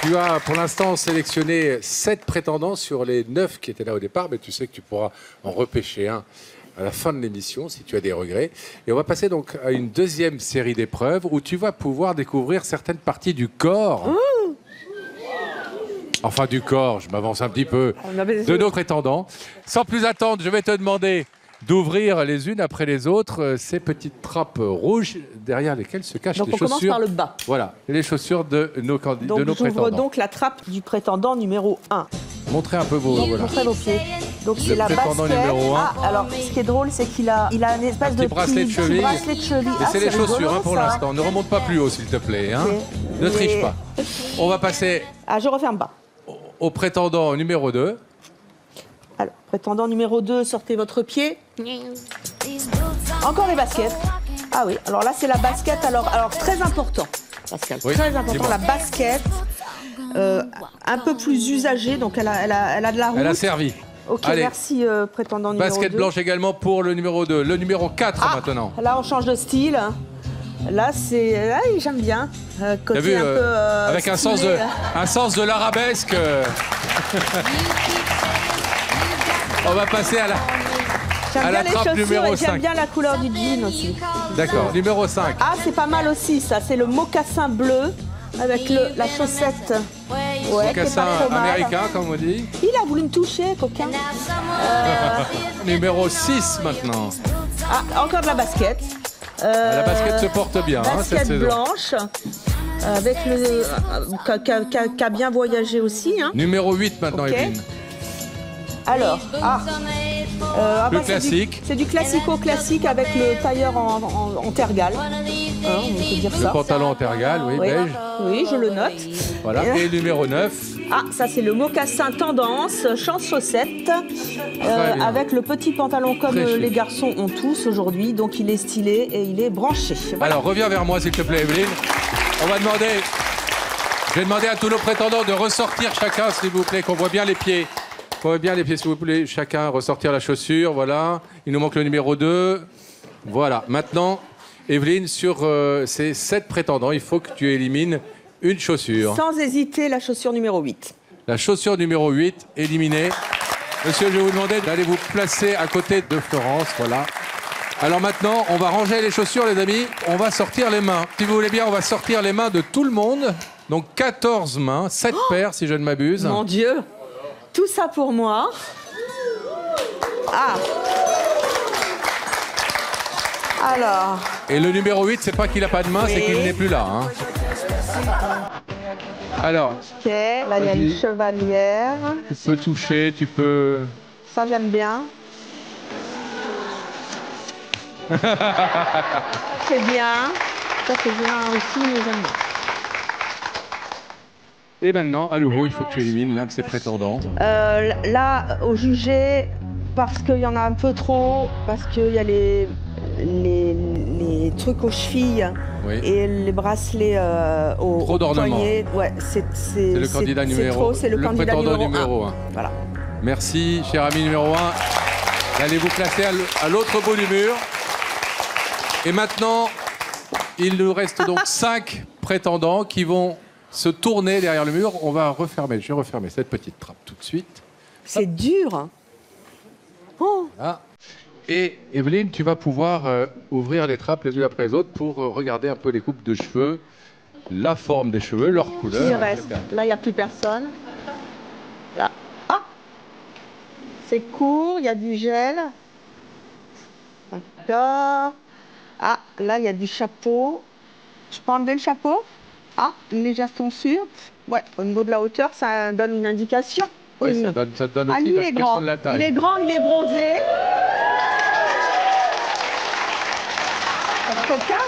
Tu as pour l'instant sélectionné 7 prétendants sur les 9 qui étaient là au départ, mais tu sais que tu pourras en repêcher un à la fin de l'émission si tu as des regrets. Et on va passer donc à une deuxième série d'épreuves où tu vas pouvoir découvrir certaines parties du corps. Enfin du corps, je m'avance un petit peu, de nos prétendants. Sans plus attendre, je vais te demander d'ouvrir les unes après les autres ces petites trappes rouges derrière lesquelles se cachent Donc les on chaussures. commence par le bas. Voilà, les chaussures de nos candidats, de nos j'ouvre prétendants. donc la trappe du prétendant numéro 1. Montrez un peu vos... Voilà. Montrez vos pieds. Donc Le c'est la prétendant basket. numéro 1. Ah, alors ce qui est drôle, c'est qu'il a une espèce de bracelet de petit cheville. bracelet de cheville. Et Ah, c'est les chaussures rigolo, hein, pour ça. l'instant. Ne remonte pas plus haut, s'il te plaît. Hein. Ok. Ne triche Et- pas. On va passer Ah, je referme pas. au prétendant numéro 2. Alors, prétendant numéro 2, sortez votre pied. Encore les baskets. Ah oui, alors là, c'est la basket. Alors très important, Pascal. Oui, Très important, dis-moi. la basket. Un peu plus usagée, donc elle a de la route. Elle a servi. Ok, Allez. merci, prétendant numéro 2. Basket blanche également pour le numéro 2. Le numéro 4 maintenant. Là, on change de style. Là, c'est... Ah, j'aime bien. Côté T'as vu, un peu, avec un sens de l'arabesque. On va passer à la J'aime bien les trappe chaussures numéro et j'aime 5. bien la couleur du jean aussi. D'accord, numéro 5. Ah, c'est pas mal aussi, ça. C'est le mocassin bleu avec la chaussette. Ouais, Mocassin qui est pas trop mal. américain, comme on dit. Il a voulu me toucher, coquin. Numéro 6 maintenant. Ah, encore de la basket. La basket se porte bien hein, cette Basket saison. blanche. Avec le... qui a bien voyagé aussi. Hein. Numéro 8 maintenant, Ok. Evelyne. Alors, Le c'est classique. C'est du classico-classique avec le tailleur en tergal. Hein, on peut dire Le ça. pantalon en tergal, oui, beige. Oui, je le note. Voilà. Et numéro 9. Ah, ça c'est le mocassin tendance, chaussette, avec le petit pantalon comme Très chic. les garçons ont tous aujourd'hui. Donc il est stylé et il est branché. Voilà. Alors reviens vers moi s'il te plaît, Evelyne. Je vais demander à tous nos prétendants de ressortir chacun, s'il vous plaît, qu'on voit bien les pieds. Qu'on voit bien les pieds, s'il vous plaît. Chacun ressortir la chaussure, voilà. Il nous manque le numéro 2. Voilà. Maintenant, Evelyne, sur ces 7 prétendants, il faut que tu élimines une chaussure. Sans hésiter, la chaussure numéro 8. La chaussure numéro 8, éliminée. Monsieur, je vais vous demander d'aller vous placer à côté de Florence, voilà. Alors maintenant, on va ranger les chaussures, les amis. On va sortir les mains. Si vous voulez bien, on va sortir les mains de tout le monde. Donc 14 mains, 7 paires si je ne m'abuse. Mon Dieu. Tout ça pour moi. Ah. Alors. Et le numéro 8, c'est pas qu'il n'a pas de main, c'est qu'il n'est plus là. Hein. Alors, Ok, là il y a une chevalière. tu peux toucher, tu peux... Ça j'aime bien. C'est bien. Ça c'est bien aussi, mais j'aime bien. Et maintenant, à nouveau, il faut que tu élimines l'un de ces prétendants. Là, au jugé, parce qu'il y en a un peu trop, parce qu'il y a les trucs aux chevilles Oui. et les bracelets aux Trop d'ornements. poignets. Ouais, c'est le candidat numéro, c'est le candidat prétendant numéro numéro 1. 1. Voilà. Merci, cher ami numéro 1. Allez vous placer à l'autre bout du mur. Et maintenant, il nous reste donc 5 prétendants qui vont se tourner derrière le mur. Je vais refermer cette petite trappe tout de suite. C'est dur. Oh. Voilà. Et Evelyne, tu vas pouvoir ouvrir les trappes les unes après les autres pour regarder un peu les coupes de cheveux, la forme des cheveux, leur couleur. Il reste. Là, il n'y a plus personne. Là. Ah. C'est court, il y a du gel. D'accord. Ah, là, il y a du chapeau. Je peux enlever le chapeau? Ah, une légère tonsure. Ouais, au niveau de la hauteur, ça donne une indication. Oui, ça donne Ah, aussi lui, il est l'expression grand. de la taille. Il est grand, il est bronzé. C'est coquin.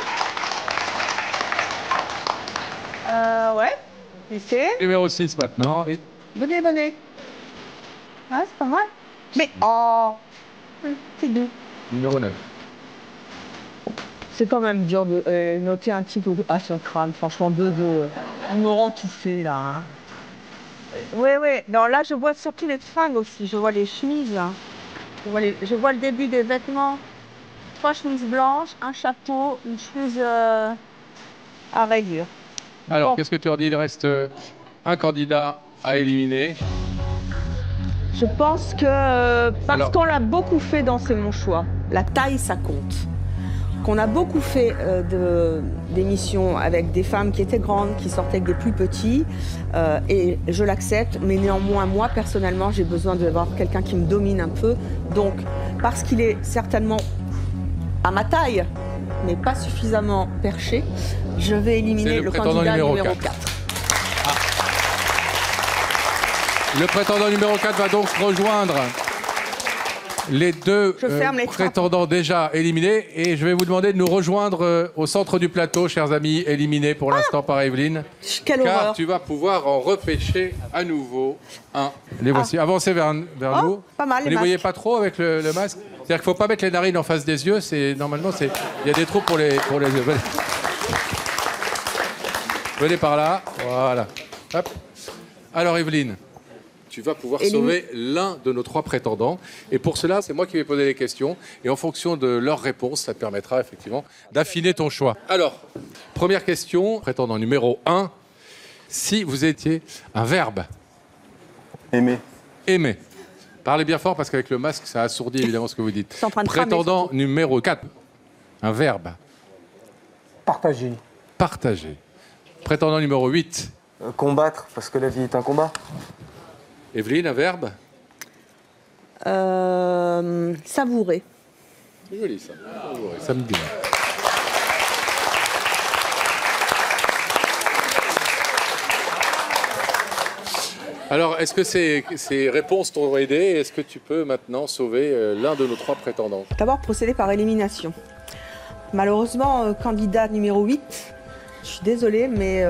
Ouais. Ici. Numéro 6 maintenant. Oui. Venez, venez. Ah, c'est pas mal. Mais, oh, c'est doux. Numéro 9. C'est quand même dur de noter un titre à son crâne. Franchement, on me rend tout fait, là. Hein. Oui, oui. Non, là, je vois surtout les fringues aussi. Je vois les chemises, là. Je vois le début des vêtements. 3 chemises blanches, un chapeau, une chemise à rayures. Alors, Bon. qu'est-ce que tu leur dis? Il reste un candidat à éliminer. Je pense que parce qu'on l'a beaucoup fait dans C'est mon choix, la taille ça compte. Qu'on a beaucoup fait d'émissions avec des femmes qui étaient grandes, qui sortaient avec des plus petits, et je l'accepte, mais néanmoins moi personnellement j'ai besoin d'avoir quelqu'un qui me domine un peu. Donc parce qu'il est certainement à ma taille, mais pas suffisamment perché, je vais éliminer le candidat numéro 4. Le prétendant numéro 4 va donc rejoindre les deux prétendants déjà éliminés. Et je vais vous demander de nous rejoindre au centre du plateau, chers amis, éliminés pour l'instant par Evelyne. Quelle car horreur. tu vas pouvoir en repêcher à nouveau un. Les voici. Avancez vers nous. Pas mal, Vous les ne les voyez masques. pas trop avec le masque? C'est-à-dire qu'il ne faut pas mettre les narines en face des yeux. Normalement, il y a des trous pour les yeux. Venez par là. Voilà. Hop. Alors, Evelyne, tu vas pouvoir Et sauver l'un de nos 3 prétendants. Et pour cela, c'est moi qui vais poser les questions. Et en fonction de leurs réponses, ça te permettra effectivement d'affiner ton choix. Alors, première question, prétendant numéro 1. Si vous étiez un verbe. Aimer. Aimer. Parlez bien fort parce qu'avec le masque, ça assourdit évidemment ce que vous dites. en train de cramer, Prétendant numéro 4. Un verbe. Partager. Partager. Prétendant numéro 8. Combattre, parce que la vie est un combat. Evelyne, un verbe. Savourer. C'est joli ça. Savourer, ça me dit. Alors, est-ce que ces réponses t'ont aidé? Est-ce que tu peux maintenant sauver l'un de nos 3 prétendants? D'abord, procéder par élimination. Malheureusement, candidat numéro 8, je suis désolée, mais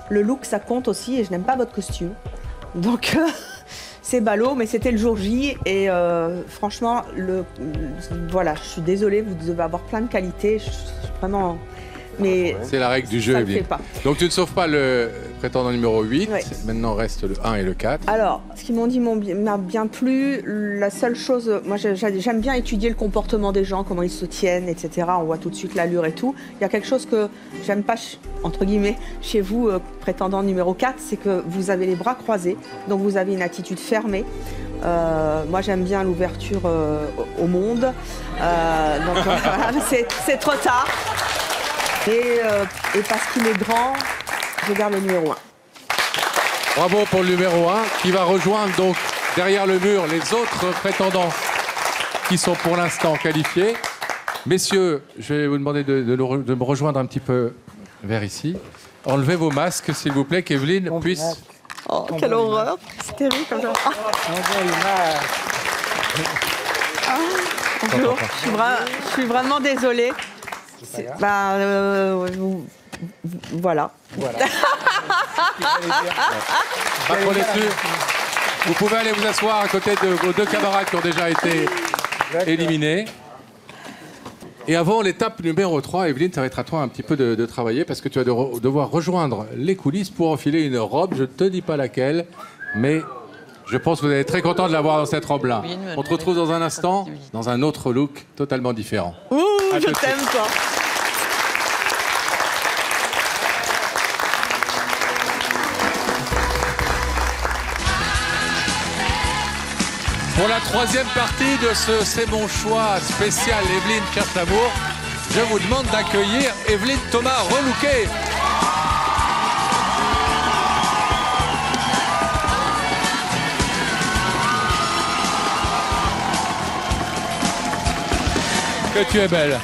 le look, ça compte aussi et je n'aime pas votre costume. Donc, c'est ballot, mais c'était le jour J et franchement, voilà, je suis désolée, vous devez avoir plein de qualités, vraiment... Mais c'est la règle du jeu, Evelyne. Donc tu ne sauves pas le prétendant numéro 8. Ouais. Maintenant reste le 1 et le 4. Alors, ce qu'ils m'ont dit m'a bien plu. La seule chose, moi j'aime bien étudier le comportement des gens, comment ils se tiennent, etc. On voit tout de suite l'allure et tout. Il y a quelque chose que j'aime pas, entre guillemets, chez vous, prétendant numéro 4, c'est que vous avez les bras croisés, donc vous avez une attitude fermée. Moi j'aime bien l'ouverture au monde. Donc voilà, c'est trop tard. Et parce qu'il est grand, je garde le numéro 1. Bravo pour le numéro 1 qui va rejoindre donc derrière le mur les autres prétendants qui sont pour l'instant qualifiés. Messieurs, je vais vous demander de me rejoindre un petit peu vers ici. Enlevez vos masques s'il vous plaît, qu'Evelyne puisse... Oh, quelle horreur. C'est terrible comme ça. Bonjour, je suis vraiment désolée. Voilà. Pas trop déçu. Vous pouvez aller vous asseoir à côté de vos 2 camarades qui ont déjà été éliminés. Et avant l'étape numéro 3, Evelyne, ça va être à toi un petit peu de travailler parce que tu vas devoir rejoindre les coulisses pour enfiler une robe. Je ne te dis pas laquelle, mais je pense que vous êtes très content de l'avoir dans cette robe-là. On te retrouve dans un instant dans un autre look totalement différent. Ouh, je t'aime toi. Pour la 3e partie de ce C'est mon choix spécial Evelyne cherche l'amour, je vous demande d'accueillir Evelyne Thomas relookée. Que tu es belle.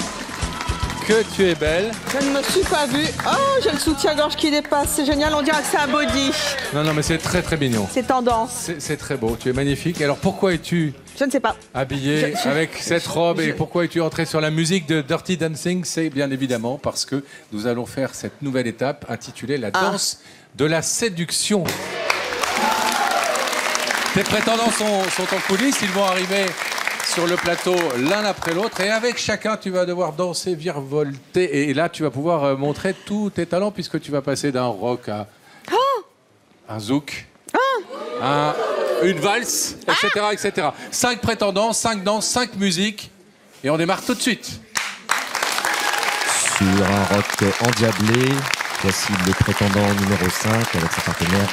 Que tu es belle. Je ne me suis pas vue. Oh, j'ai le soutien-gorge qui dépasse. C'est génial, on dirait que c'est un body. Non, mais c'est très très mignon. C'est tendance. C'est très beau, tu es magnifique. Alors pourquoi es-tu Je ne sais pas. Habillée avec cette robe et pourquoi es-tu entrée sur la musique de Dirty Dancing? C'est bien évidemment parce que nous allons faire cette nouvelle étape intitulée la danse de la séduction. Tes prétendants sont en coulisses, ils vont arriver sur le plateau l'un après l'autre et avec chacun tu vas devoir danser, virevolter et là tu vas pouvoir montrer tous tes talents puisque tu vas passer d'un rock à un zouk, une valse, etc., etc. 5 prétendants, 5 danses, 5 musiques et on démarre tout de suite. Sur un rock endiablé, voici le prétendant numéro 5 avec sa partenaire.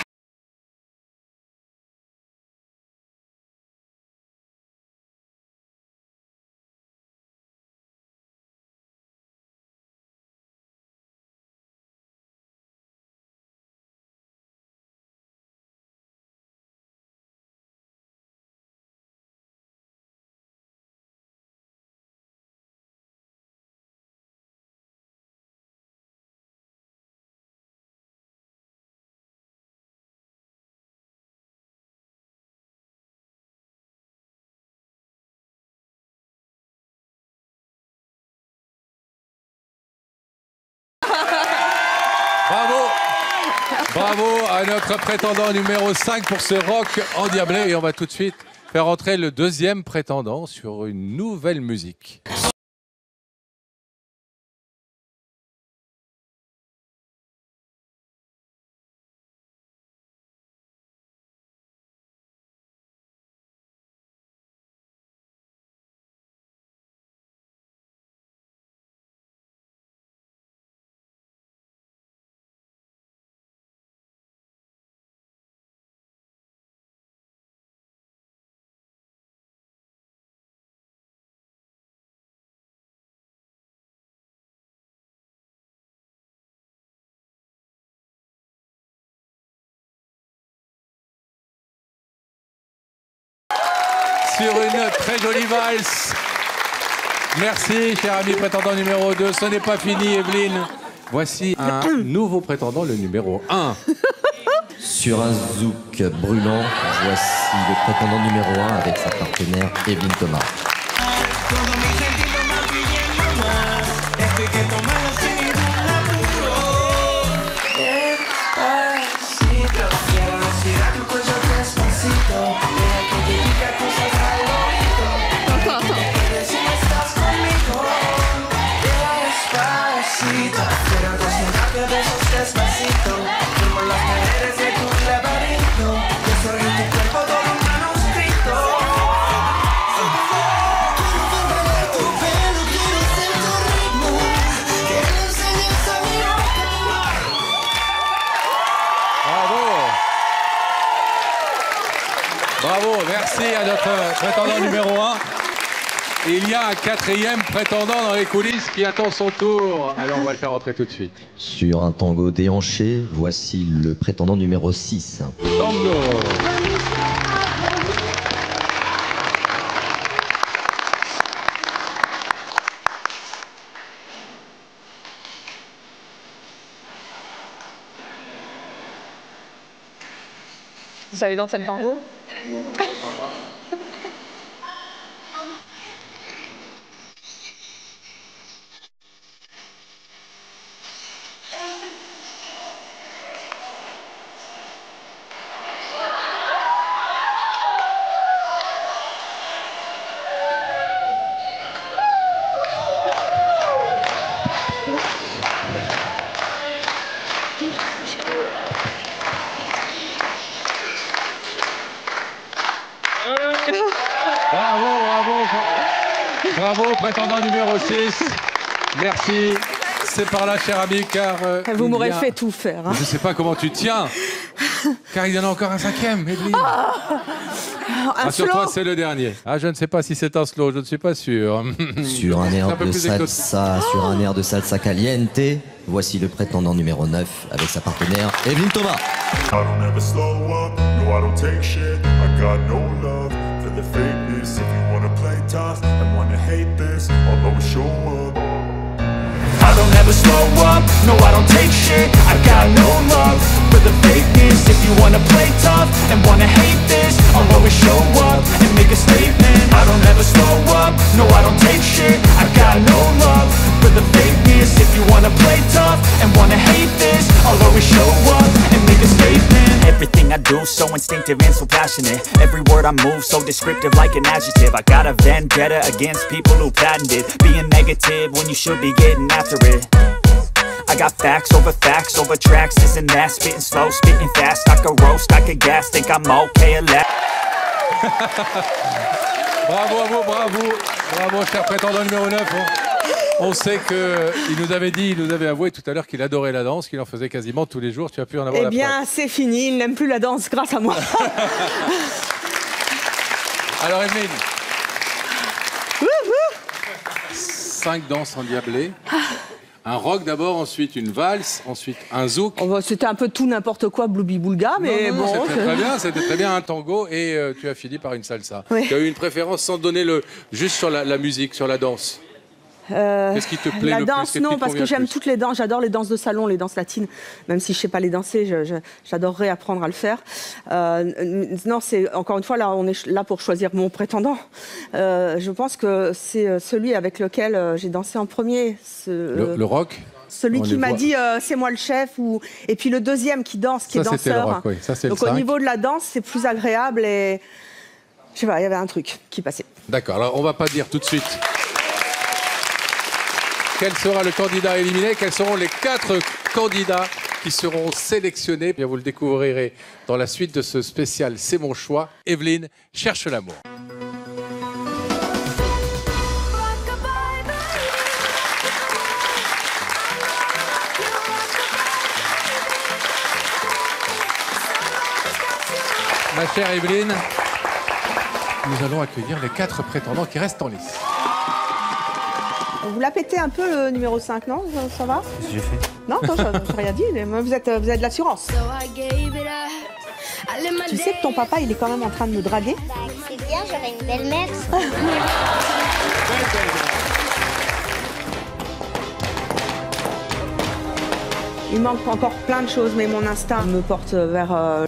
Bravo à notre prétendant numéro 5 pour ce rock endiablé. Et on va tout de suite faire entrer le 2e prétendant sur une nouvelle musique. sur une très jolie valse. Merci, cher ami prétendant numéro 2. Ce n'est pas fini, Evelyne. Voici un nouveau prétendant, le numéro 1. Sur un zouk brûlant, voici le prétendant numéro 1 avec sa partenaire Evelyne Thomas. Bravo, merci à notre prétendant numéro 1. Et il y a un 4e prétendant dans les coulisses qui attend son tour. Alors on va le faire rentrer tout de suite. Sur un tango déhanché, voici le prétendant numéro 6. Tango. Vous savez danser le tango? Bravo, prétendant numéro 6. Merci. C'est par là, cher ami, car... Vous m'aurez fait tout faire. Hein. Je ne sais pas comment tu tiens. Car il y en a encore un 5e, Evelyne. Rassure-toi, c'est le dernier. Ah, je ne sais pas si c'est un slow, je ne suis pas sûr. Sur un air de salsa, sur un air de salsa caliente, voici le prétendant numéro 9 avec sa partenaire Evelyne Thomas. I don't ever slow up, no I don't take shit. I got no love for the fakeness. If you wanna play tough and wanna hate this, I'll always show up. I don't ever slow up, no I don't take shit. I got no love for the fakeness. If you wanna play tough and wanna hate this, I'll always show up and make a statement. I don't ever slow up, no I don't take shit. I got no love for the fakeness. If you wanna play tough and wanna hate this, I'll always show up and make a statement. Everything I do so instinctive and so passionate. Every word I move so descriptive like an adjective. I got a vendetta against people who patented being negative when you should be getting after it. I got facts over tracks, this and that. Spitting slow, spitting fast. I could roast, I could gas, think I'm okay at last. Bravo à vous, bravo. Bravo, cher prétendant numéro 9. On sait qu'il nous avait dit, il nous avait avoué tout à l'heure qu'il adorait la danse, qu'il en faisait quasiment tous les jours. Tu as pu en avoir la preuve. Eh bien, c'est fini. Il n'aime plus la danse grâce à moi. Alors, Evelyne. 5 danses endiablées. Un rock d'abord, ensuite une valse, ensuite un zouk. Oh bah, c'était un peu tout n'importe quoi, bloubi-boulga, mais non, bon. C'était très bien, un tango, et tu as fini par une salsa. Oui. Tu as eu une préférence sans donner juste sur la musique, sur la danse. Qu'est-ce qui te plaît la le danse, plus? non, parce que j'aime toutes les danses. J'adore les danses de salon, les danses latines. Même si je ne sais pas les danser, j'adorerais apprendre à le faire. Non, c'est encore une fois, là, on est là pour choisir mon prétendant. Je pense que c'est celui avec lequel j'ai dansé en premier. Le rock? Celui qui m'a dit c'est moi le chef, et puis le deuxième qui danse, qui est danseur. Le rock, oui. Ça, donc au niveau de la danse, c'est plus agréable et je sais pas, il y avait un truc qui passait. D'accord, alors on va pas dire tout de suite quel sera le candidat éliminé, quels seront les 4 candidats qui seront sélectionnés. Bien, vous le découvrirez dans la suite de ce spécial C'est mon choix. Evelyne cherche l'amour. Ma chère Evelyne, nous allons accueillir les 4 prétendants qui restent en lice. Vous la pétez un peu le numéro 5, non? Ça va? Qu'est-ce que j'ai fait? Non, j'ai rien dit, mais vous êtes de l'assurance. Tu sais que ton papa, il est quand même en train de me draguer? Bah, c'est bien, j'aurai une belle mère. Il manque encore plein de choses, mais mon instinct me porte vers